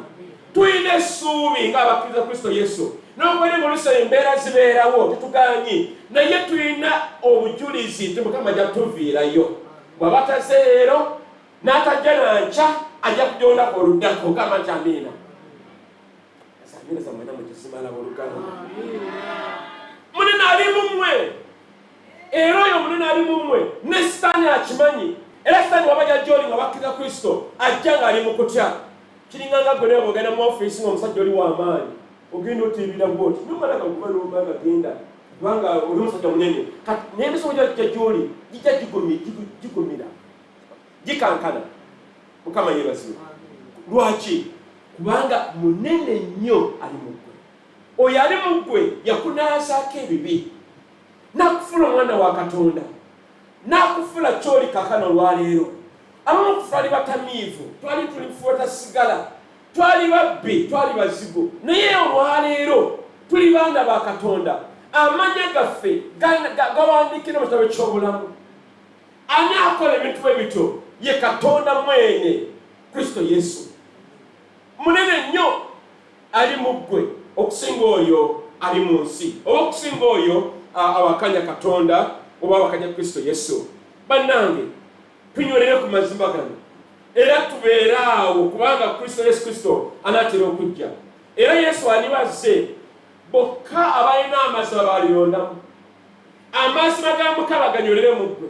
Tulina essuubi ng'abakkiriza Kristo Yesu. N'okwali mu luso embeera zibeerawo tetugaanyi, naye tulina obujulizi nti Mukama ajja kutuviirayo. Bw'aba taze leero n'atajja nankya ajja kugyondako oluddako. Gamba nti amiina. Amiina zamwena mukizimala olugalo. Munene ali mu mmwe. Era oyo munene ali mu mmwe ne Sitaani akimanyi. Era Sitaani wabajja gy'oli nga bakkiriza Kristo ajja ng'ali mu kutya. Kiringanga gwe naye bw'ogenda mu ofiisi ng'omusajja oli w'amaanyi. Ogenda otiibira bwoti nomala kakuba n'omanga genda kubanga oli musajja munene. Naye emisomo gy'ajja gy'oli gijja gigumira gikankana. Mukama yeebazibwe. Lwaki? Kubanga munene nnyo ali mu ggwe. Oyo ali mu ggwe yakunaazaako ebibi n'akufula omwana wa Katonda, n'akufula ky'oli kaakano olwaleero. Abamu twali batamiivu, twali tulifuuta sigala, twali babbi, twali bazibu, naye olwaleero tuli baana ba Katonda. Amanya gaffe gawandiikira mu kitabo ky'obulamu. Ani akola ebintu bwe bityo? Ye Katonda mwene, Kristo Yesu. Munene nnyo ali mu ggwe okusinga oyo ali mu nsi, oba okusinga oyo awakanya Katonda oba awakanya Kristo Yesu. Bannange, tunywerere ku mazima gano era tubeere awo kubanga Kristo anaatera okujja. Era Yesu anibazze bokka abalina amazima baliyondamu. Amazima ga Mukama ganywerere mu ggwe.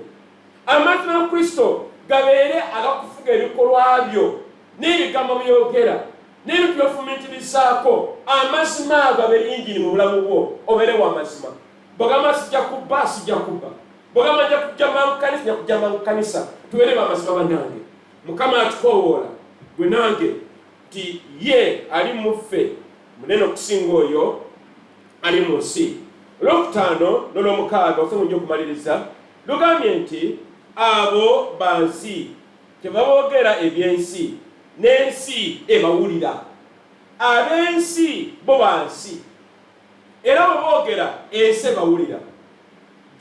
Amazima ga Kristo gabeere agakufuga ebikolwa byo n'ebigambo byogera n'ebintu by'ofumiitirizaako. Amazima ago abeere injini mu bulamu bwo, obeere w'amazima. Bw'ogamba sijja kubba, sijja kubba. Bw'ogamba nja kujja mangu kanisa, nja kujja mangu kanisa. Tubeere b'amazima bannange. Mukama atukoowoola gwe nange nti ye ali mu ffe munene okusinga oyo ali mu nsi. Olwokutaano n'olwomukaaga obusobola nnyo okumaliriza lugambye nti abo bansi tebaboogera eby'ensi n'ensi ebawulira. Ab'ensi bo bansi era bwe boogera ensi ebawulira.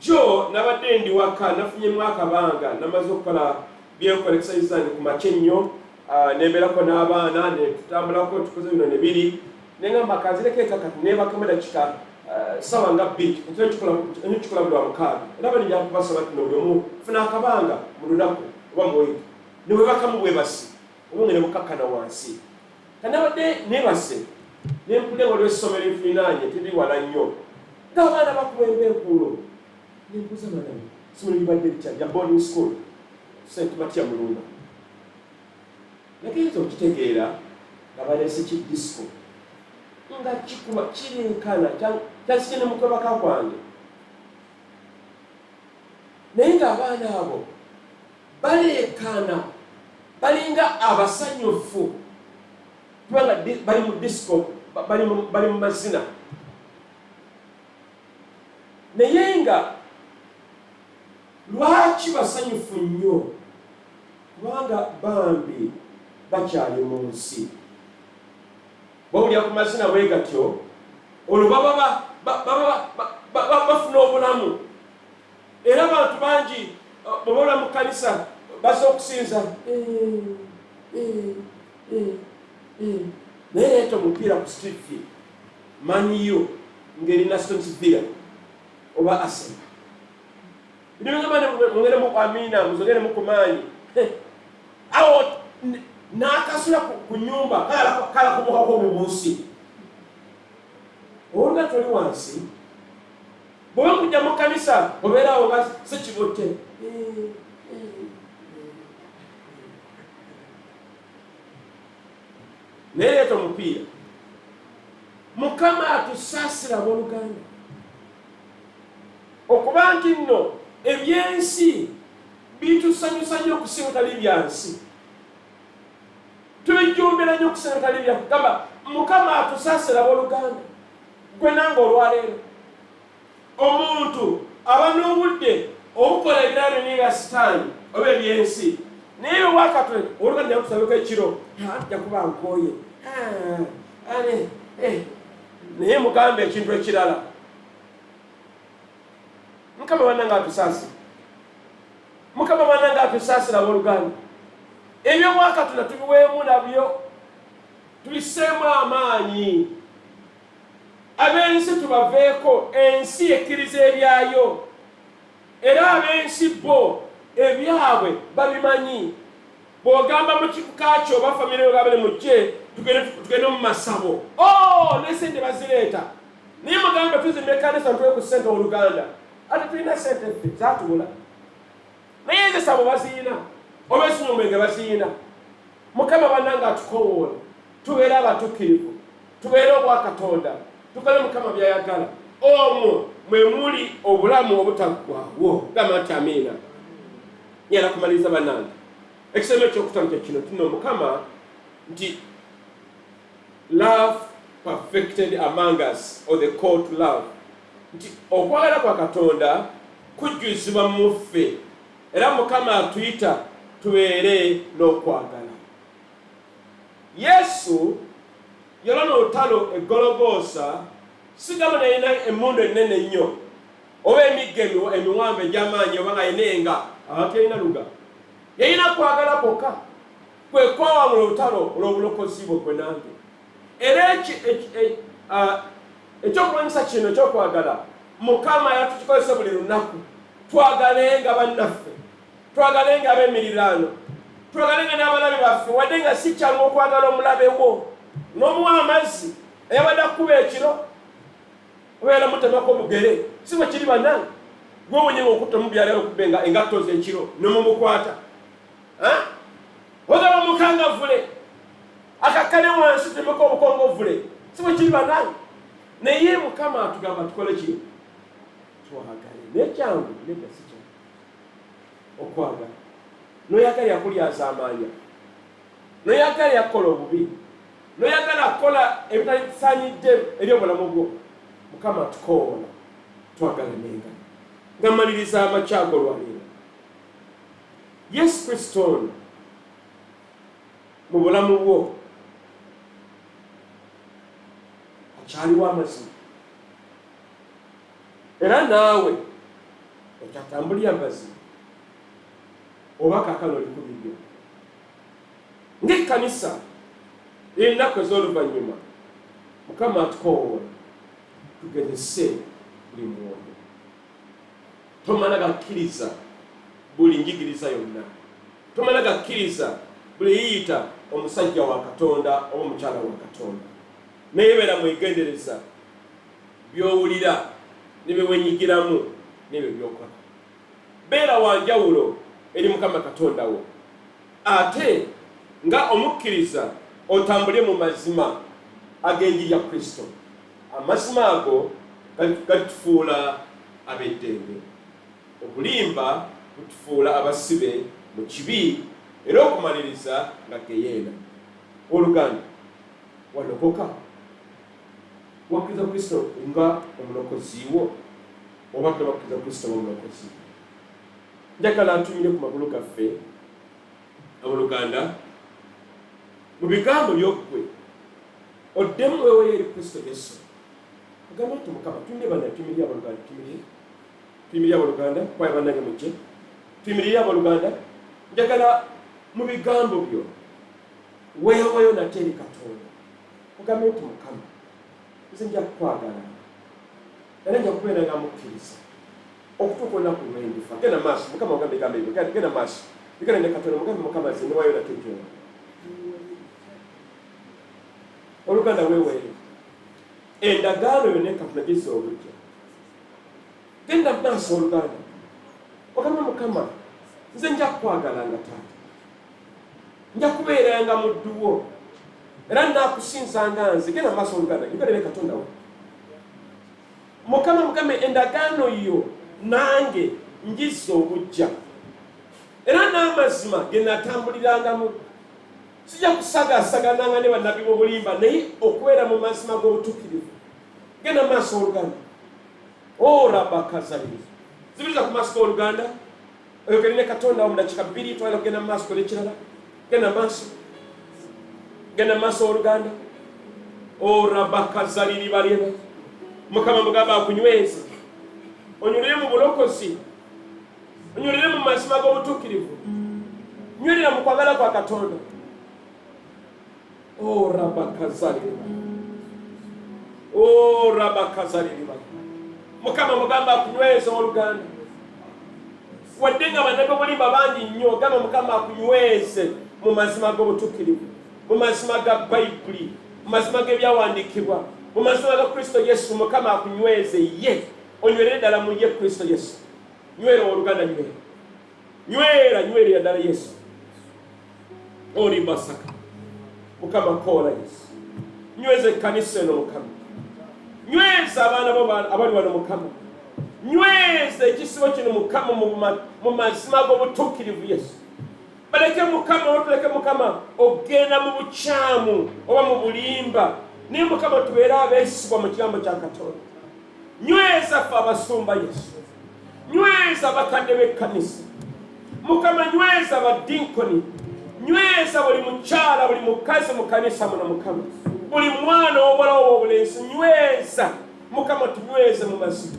Jo nabadde ndi waka nafunyemu akabanga namaze okukola byenkola exercise zange ku makya ennyo nembeerako n'abaana netutambulako tukoze bino ne biri nengamba kanzireko ekakati neebakemu dakika sawa nga bbiri ekikola buli wa mukaaga. Era bali nja kubasaba nti buli omu funa akabanga mu lunaku oba mu wiki ne bwebakamu bwebasi obunge ne bukakkana wansi. Kanabadde neebase nempulira waliwo essomero enfinaanye teri wala nnyo ng'abaana bakuba embeekuulo nembuuza banamu essomero libadde litya lya boarding school St. Matya Mulunda. nagenza okitegeera nga balese kidisco nga kikuba kirinkana kyasikene mukwebaka kwange naye ng'abaana abo baleekaana balinga abasanyufu kubanga bali mu disco bali mu mazina naye nga lwaki basanyufu nnyo kubanga bambi bakyali mu nsi bawulira ku mazina bwe gatyo olwo baba bafuna obulamu era abantu bangi bwebawula mu kanisa baza okusinza naye leeta omupiira ku street field maniyo ng'erina Villa oba Arsenal mungere mu amina muzogere mu kumaanyi awo n'akasula ku nnyumba kala kumukako obubuusi olga toli wansi bwe kujja mu kanisa obeerawo nga sekibotte naye leeta omupiira Mukama atusaasira abooluganda okuba nti nno ebyensi bitusanyusa nnyo okusinga tali byansi tubijjumbira nnyo okusinga tali byakugamba Mukama atusaasira abooluganda gwe nange olwaleero omuntu aba n'obudde obukola ebirala n'ebya sitaani oba ebyensi naye owakatonda oluganda yakusabeko ekiro ajja kuba nkooye naye mugambe ekintu ekirala Mukama bannange atusaasira Mukama bannange atusaasira abooluganda ebyo Katonda tubiweemu nabyo tubiseemu amaanyi ab'ensi tubaveeko ensi ekkiriza ebyayo era ab'ensi bo ebyabwe babimanyi bw'ogamba mu kibuga kyo oba famire yogabale mujje tugende mu masabo n'esente bazireeta naye mugamba tuzimba ekkanisa ntwe ku ssente oluganda ate tulina sente ffe zatubula naye ezisabo baziina oba esinyumwenge baziina Mukama bannange atukowoola tubeere abatuukirivu tubeere obwakatonda tukole Mukama byayagala omwo mwe muli obulamu obutaggwaawo gamba nti amiina nyala kumaliriza bannange ekisemo ekyokutandika kino tino Mukama nti love perfected among us or the call to love nti okwagala kwa Katonda kujjuzibwa mu ffe era Mukama atuyita tubeere n'okwagala. Yesu yalona olutalo eGologoosa sigamba nayina emmundu ennene nnyo oba emigga emiwanvu egy'amaanyi oba nga yenenga abantu yalina luga yalina kwagala kwokka kwe kwawamula olutalo olw'obulokozi bwe gwe nange era ekyokulwanyisa kino ekyokwagala Mukama yatukikozesa buli lunaku twagalenga bannaffe twagalenga ab'emiriraano twagalenga n'abalabe baffe wadde nga si kyangu okwagala omulabe wo n'omuwa amazzi eyabadde akuba ekiro obeera mutemako omugere si bwe kiri bannange gwewonyenga okutta mubyala okubbe nga engatto ze ekiro nomumukwata ogaba mukangavule akakkane wansi temeko obukongovule si bwe kiri bannange naye Mukama atugamba tukole ki twagale nekyangu nedda si kyangu okwagala noyagala yakulyaza amaanya noyagala yakukola obubi noyagala kukola ebitalisaanidde eri obulamu bwo Mukama atukoola twagala nenga nga maliriza amakyago lwaleero Yesu Kristo ono mu bulamu bwo akyaliwo amazima era naawe okyatambulira amazima oba kaakano oli ku bibyo ng'ekkanisa ennaku ez'oluvannyuma Mukama atukoola tugezese buli mwoyo tomala gakkiriza buli njigiriza yonna tomala gakkiriza buli yiyita omusajja wa Katonda oba omukyala wa Katonda naye beera mwegendereza by'owulira ne bye wenyigiramu n'ebyo by'okola beera wanjawulo eri Mukama Katonda wo ate nga omukkiriza otambule mu mazima ag'enjiri ya Kristo. Amazima ago galitufuula ab'eddembe. Obulimba butufuula abasibe mu kibi era okumaliriza nga geyeena. Oluganda walokoka wakkiriza Kristo nga omulokozi wo oba tobakkiriza Kristo nga omulokozi. Njagala ntumire ku magulu gaffe Oluganda mu bigambo by'okwe oddemu wewe eri Kristo Yesu. Ogamba nti Mukama tuyimire bana tuyimirire abooluganda tuyimirire abooluganda kwaye bannange mujje tuyimirire abooluganda. Njagala mu bigambo byo weewayo nate eri Katonda ogambe nti Mukama nze nja kukwagala era nja kubeera nga mukkiriza okutuuka olunaku lwe ndifa. Genda maaso Mukama ogambe egambo ebyo genda maaso bigenda ne Katonda mugambe Mukama nze newayo nate gy'oba. Oluganda weeweeyo endagaano yonna Katonda gizza obujja. Genda maaso oluganda ogambe Mukama nze nja kukwagalanga taata, nja kubeeranga muddu wo era naakusinzanga nze. Genda maaso oluganda njogerere Katonda wo Mukama mugambe endagaano yo nange njizza obujja era n'amazima ge natambulirangamu. Sijja kusagasagananga ne bannabbi b'obulimba naye okubeera mu mazima g'obutuukirivu. Genda maaso oluganda orabakazaliri zibiriza ku maaso g'oluganda oyogere ne Katonda wo mu dakiika 2 twala kugenda mu maaso kola ekirala. Genda maaso oluganda orabakazaliri baleba Mukama mugamba akunyweze onywerere mu bulokozi onywerere mu mazima g'obutuukirivu nywerera mu kwagala kwa Katonda. Rabakazaliri Mukama mugamba akunyweze oluganda wadde nga bannabbi b'obulimba bangi nnyo. Gamba Mukama akunyweze mu mazima g'obutuukirivu mu mazima ga Bayibuli mu mazima g'ebyawandiikibwa mu mazima ga Kristo Yesu. Mukama akunyweze ye onywerere ddala mu ye Kristo Yesu. Nywera oluganda nywera ddala Yesu oli basaka Mukama kola Yesu. Nyweze ekkanisa eno Mukama, nyweza abaana bo abali wano Mukama, nyweza ekisibo kino Mukama mu mazima g'obutuukirivu Yesu. Baleke Mukama otuleke Mukama ogenda mu bukyamu oba mu bulimba naye Mukama tubeere abeesigwa mu kigambo kya Katonda. Nyweza ffe abasumba Yesu, nyweza abakadde b'ekkanisa Mukama, nyweza abadinkoni, nyweza buli mukyala buli mukazi mu kanisa muno Mukama, buli mwana w'obuwala w'obulenzi nyweza Mukama, tunyweze mu mazima.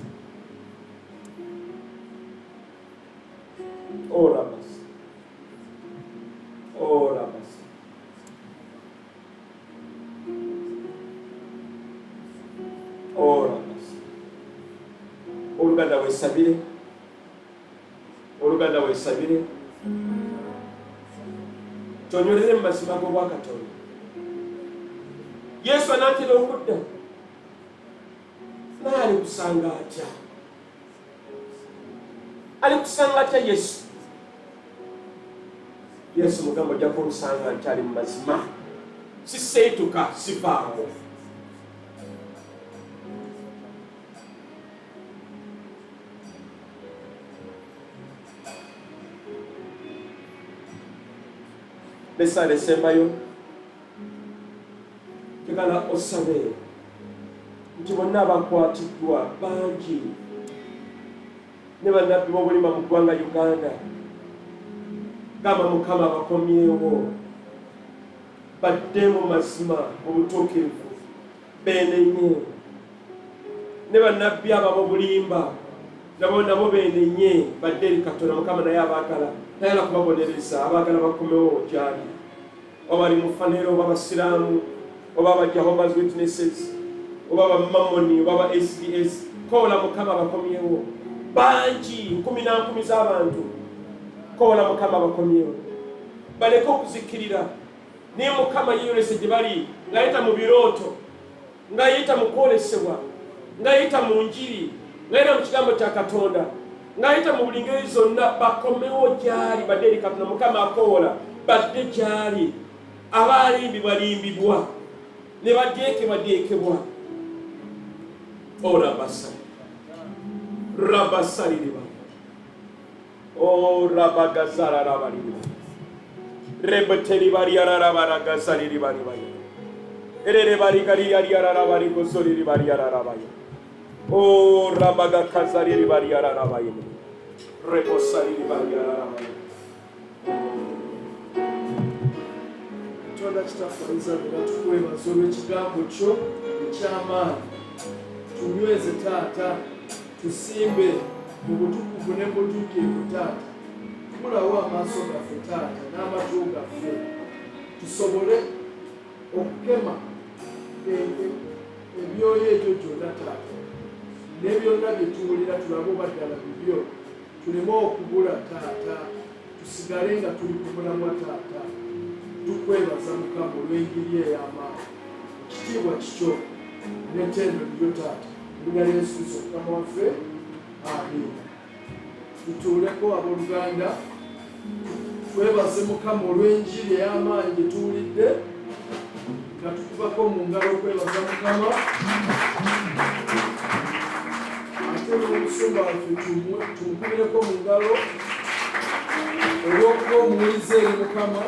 Oluganda weesabire, oluganda weesabire tonywerere mu mazima g'obwa Katonda. Yesu anaatera okudda naye alikusanga atya? Alikusanga atya Yesu? Yesu mugamba ojja kumusanga nti ali mu mazima, siseetuka sivaawo. Besale sembayo kigala osabe nti bonna abakwatiddwa bangi ne bannabbi b'obulimba mu ggwanga Uganda. Gamba Mukama bakomyewo badde mu mazima mu butuukirivu beenenye. Ne bannabbi abo b'obulimba nabo beenenye badde eri Katonda. Mukama naye abaagala tayala kubabonereza, abaagala bakomewo gyali, oba bali mu fanero oba basiraamu oba aba Jehovah's Witnesses oba aba Mammoni oba aba SDS. Kola Mukama bakomyewo bangi, 10,000 z'abantu. Kola Mukama bakomyewo baleke okuzikirira. Naye Mukama yeeyolese gye bali, ng'ayita mu birooto, ng'ayita mu kwolesebwa, ng'ayita mu njiri, ng'ayita mu kigambo kya Katonda, ng'ayita mu buli ngeri zonna. Bakomewo gyali badde eri Katonda. Mukama akoola badde gyali abalimbibwa ne badyekebwa rabasaliriba rabagazara rabaliriba rebeteribariararabaragasaliribaribaya ererebarigariariararabarigosolibariyararabaya rabagakazaliribariyararabaya rebosaliribariyararabaya. Katonda kitafaliza nga tukwebaza olw'ekigambo kyo eky'amaanyi. Tunyweze taata, tusimbe mu butukuvu ne butuukirivu taata. Mulawo amaaso gaffe taata n'amatu gaffe, tusobole okukema ebyoyo ebyo gyonna taata, ne byonna bye tuwulira tulabe oba ddala bibyo, tuleme okubula taata, tusigale nga tuli ku mulamwa taata. Tukwebaza Mukama olw'engeri ey'amaanyi, ekitiibwa kikyo n'ettendo lyo taata, mu linnya lya Yesu Kristo Mukama waffe, amiina. Tutuuleko abooluganda, twebaze Mukama olw'enjiri ey'amaanyi gye tuwulidde, nga tukubako mu ngalo okwebaza Mukama. Ate n'omusumba waffe tumukubireko mu ngalo olw'okuba omuwulize eri Mukama.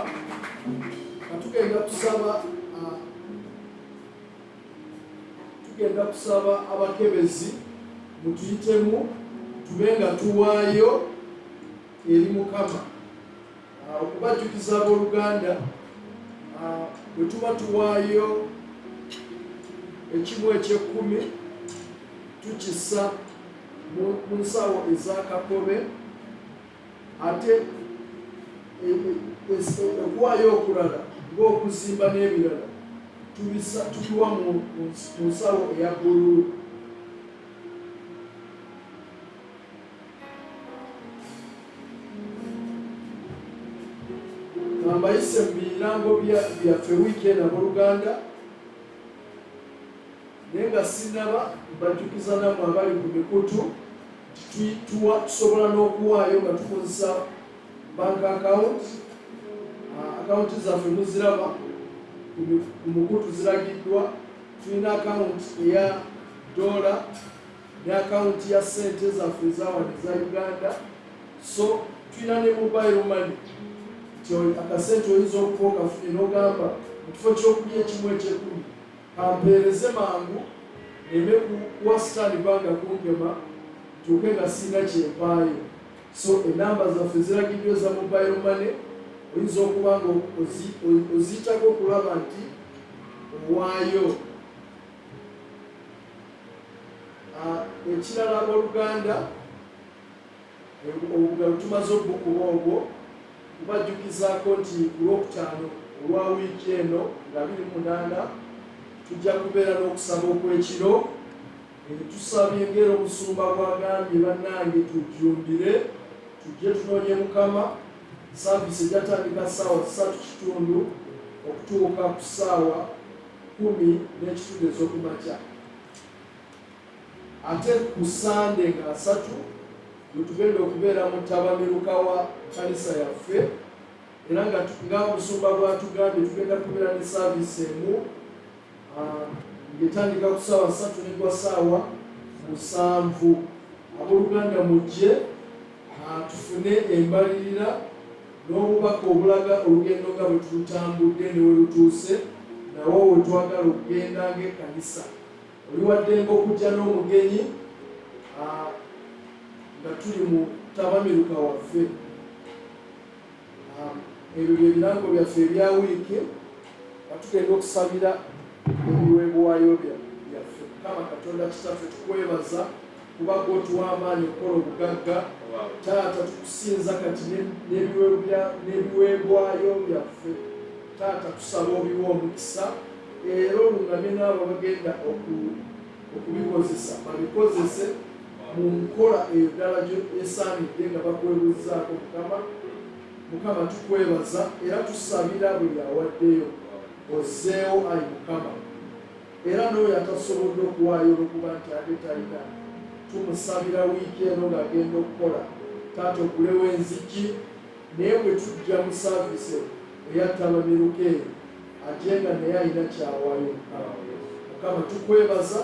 Tugenda kusaba abakebezi mutuyitemu, tube nga tuwaayo eri Mukama okubajjukiza abooluganda. Bwe tuba tuwaayo ekimu eky'ekkumi tukissa mu nsawo ez'akakobe, ate okuwaayo okulala ng'okuzimba n'ebirala tubiwa mu nsawo eya bbululu. Mbayise mu birango byaffe wiiki eno abooluganda, naye nga sinaba mbajjukiza nammwe abali ku mikutu tusobola n'okuwaayo nga tukozesa bank account. Akawunti zaffe muziraba ku mukutu ziragiddwa. Tulina akawunti eya dola ne akawunti ya ssente zaffe ezawano eza Uganda. So tulina ne mobile money, akasente oyinza okuba okafunye n'ogamba mu kifo ky'okulya ekimu eky'ekkumi kampeereze mangu eme kuwa sitaani banga kunkema ntuuke nga sirina kyempaayo. So enamba zaffe ziragiddwa eza mobile money, oyinza okuba nga oziyitako okulaba nti owaayo. Ekirala abooluganda, obugalo tumaze obukuba obwo, kubajjukizaako nti ku Lwokutaano olwa wiiki eno nga 28 tujja kubeera n'okusaba okw'ekiro. Tusabye engeri omusumba bw'agambye bannange tujjumbire, tujje tunoonye Mukama. Saavisi ejatandika ssaawa 3:30 okutuuka ku ssaawa 10:30 ez'okumakya. Ate ku Sande nga 3 tugenda okubeera mu tabamiruka wa kanisa yaffe, era nga omusumba bw'atugambye tugenda kubeera ne saavisi emu ng'etandika ku ssaawa 3 negwa ssaawa 7. Abooluganda mujje tufune embalirira n'obubaka obulaga olugendo nga bwe tulutambudde ne we lutuuse, nawo we twagala okugenda ng'ekkanisa. Oli waddenga okujja n'omugenyi nga tuli mu tabamiruka waffe. Ebyo bye birango byaffe ebya wiiki nga tugenda okusabira ebiweebwayo byaffe. Mukama Katonda kitaffe tukwebaza kuba gw'otuwa amaanyi okukola obugagga. Taata tukusinza kati n'ebiweebwayo byaffe. Taata tusaba obiwa omukisa, era olungamye n'abo bagenda okubikozesa babikozese mu nkola eyo ddala esaanidde nga bakwebuzaako Mukama. Mukama tukwebaza era tusabira buli awaddeyo, ozzeewo ayi Mukama. Era n'oyo atasobodde okuwaayo olw'okuba nti ate talina, tumusabira wiiki eno ng'agenda okukola. Taata okulewo Enzijji, naye bwe tujja mu saavisi eya tabamiruka eyo ajenga naye alina kyawayo. Mukama tukwebaza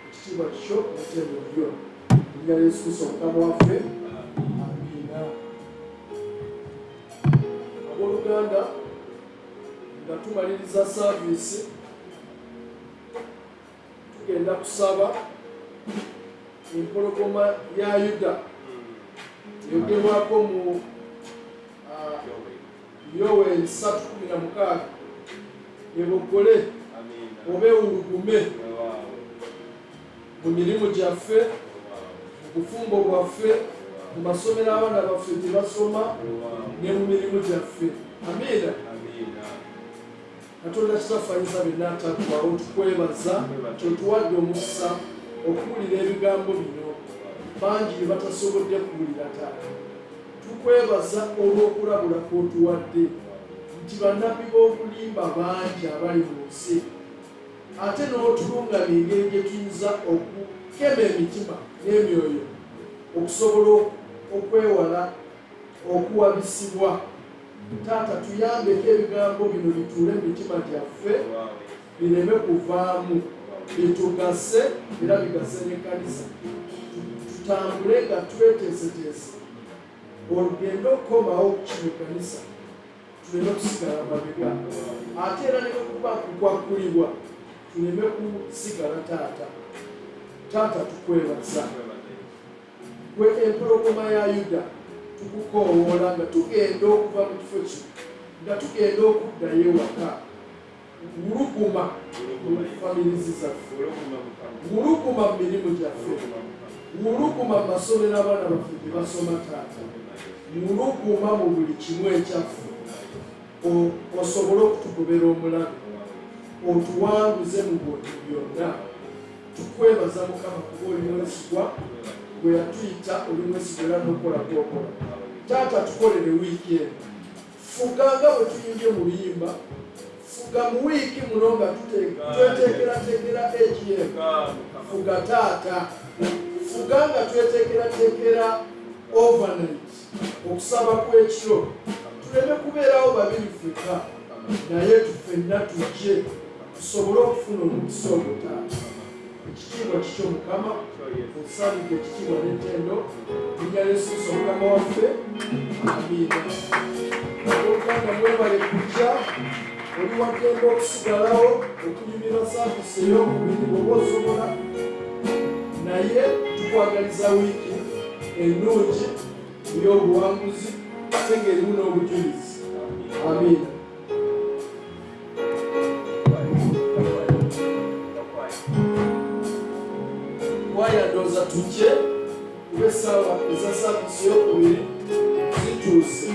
ekitiibwa kikyo n'ettendo lyo. Erinnya lya Yesu Kristo Mukama waffe. Amiina. Abooluganda, nga tumaliriza saaviisi, tugenda kusaba empologoma ya Yuda yogerwako mu Yoweeri 3:16 ebogole oba ewulugume mu mirimu gyaffe, mu bufumbo bwaffe, mu masomero abaana baffe gye basoma ne mu mirimu gyaffe. Amiina. Katonda kitaffe ayinza byonna ataggwawo, tukwebaza kyotuwadde omukisa okuwulira ebigambo bino. Bangi bye batasobodde kuwulira taata. Tukwebaza olw'okulabula kw'otuwadde nti bannabbi b'obulimba bangi abali mu nsi, ate n'otulungamya engeri gye tuyinza okukema emitima n'emyoyo okusobola okwewala okuwabisibwa. Taata, tuyambeko ebigambo bino bituule mu mitima gyaffe, bireme kuvaamu, bitugase era bigase n'ekkanisa. Tutambule nga tweteeseteese olugendo okukomawo okukima ekkanisa, tuleme kusigala mabega. Ate era ne bwekuba kukwakulibwa, tuleme kusigala taata. Taata, tukwebaza. Gwe empologoma ya Yuda, tukukoowoola nga tugenda okuva mu kifo kino, nga tugenda okuddayo ewaka. Wuluguma mu famirizi zaffe, wuluguma mu mirimu gyaffe, wuluguma mu masomero abaana baffe gye basoma taata, wuluguma mu buli kimu ekyaffe, osobole okutugobera omulabe, otuwanguze mu bintu byonna. Tukwebaza Mukama kuba oli mwesigwa, bwe yatuyita oli mwesigwa era n'okola kw'okola. Taata, tukolere wiiki eno, fuga nga bwe tuyimbye mu luyimba, fuga mu wiiki muno nga tweteekerateekera AGM. Fuga taata, fuga nga tweteekerateekera overnight, okusaba kw'ekiro. Tuleme kubeerawo babiri ffeka, naye tuffenna tujje tusobole okufuna omukisa ogwo taata. Ekitiibwa kikyo Mukama, osaanidde ekitiibwa n'ettendo. Erinnya lya Yesu Kristo Mukama waffe. Amiina. Abooluganda, mwebale kujja, oli waddembe okusigalawo okunyumira saaviisi ey'okubiri bw'oba osobola, naye tukwagaliza wiiki ennungi ey'obuwanguzi ate ng'erimu n'obujulizi. Amiina. Twayandooza tujje kuba essaawa eza saaviisi ey'okubiri zituuse.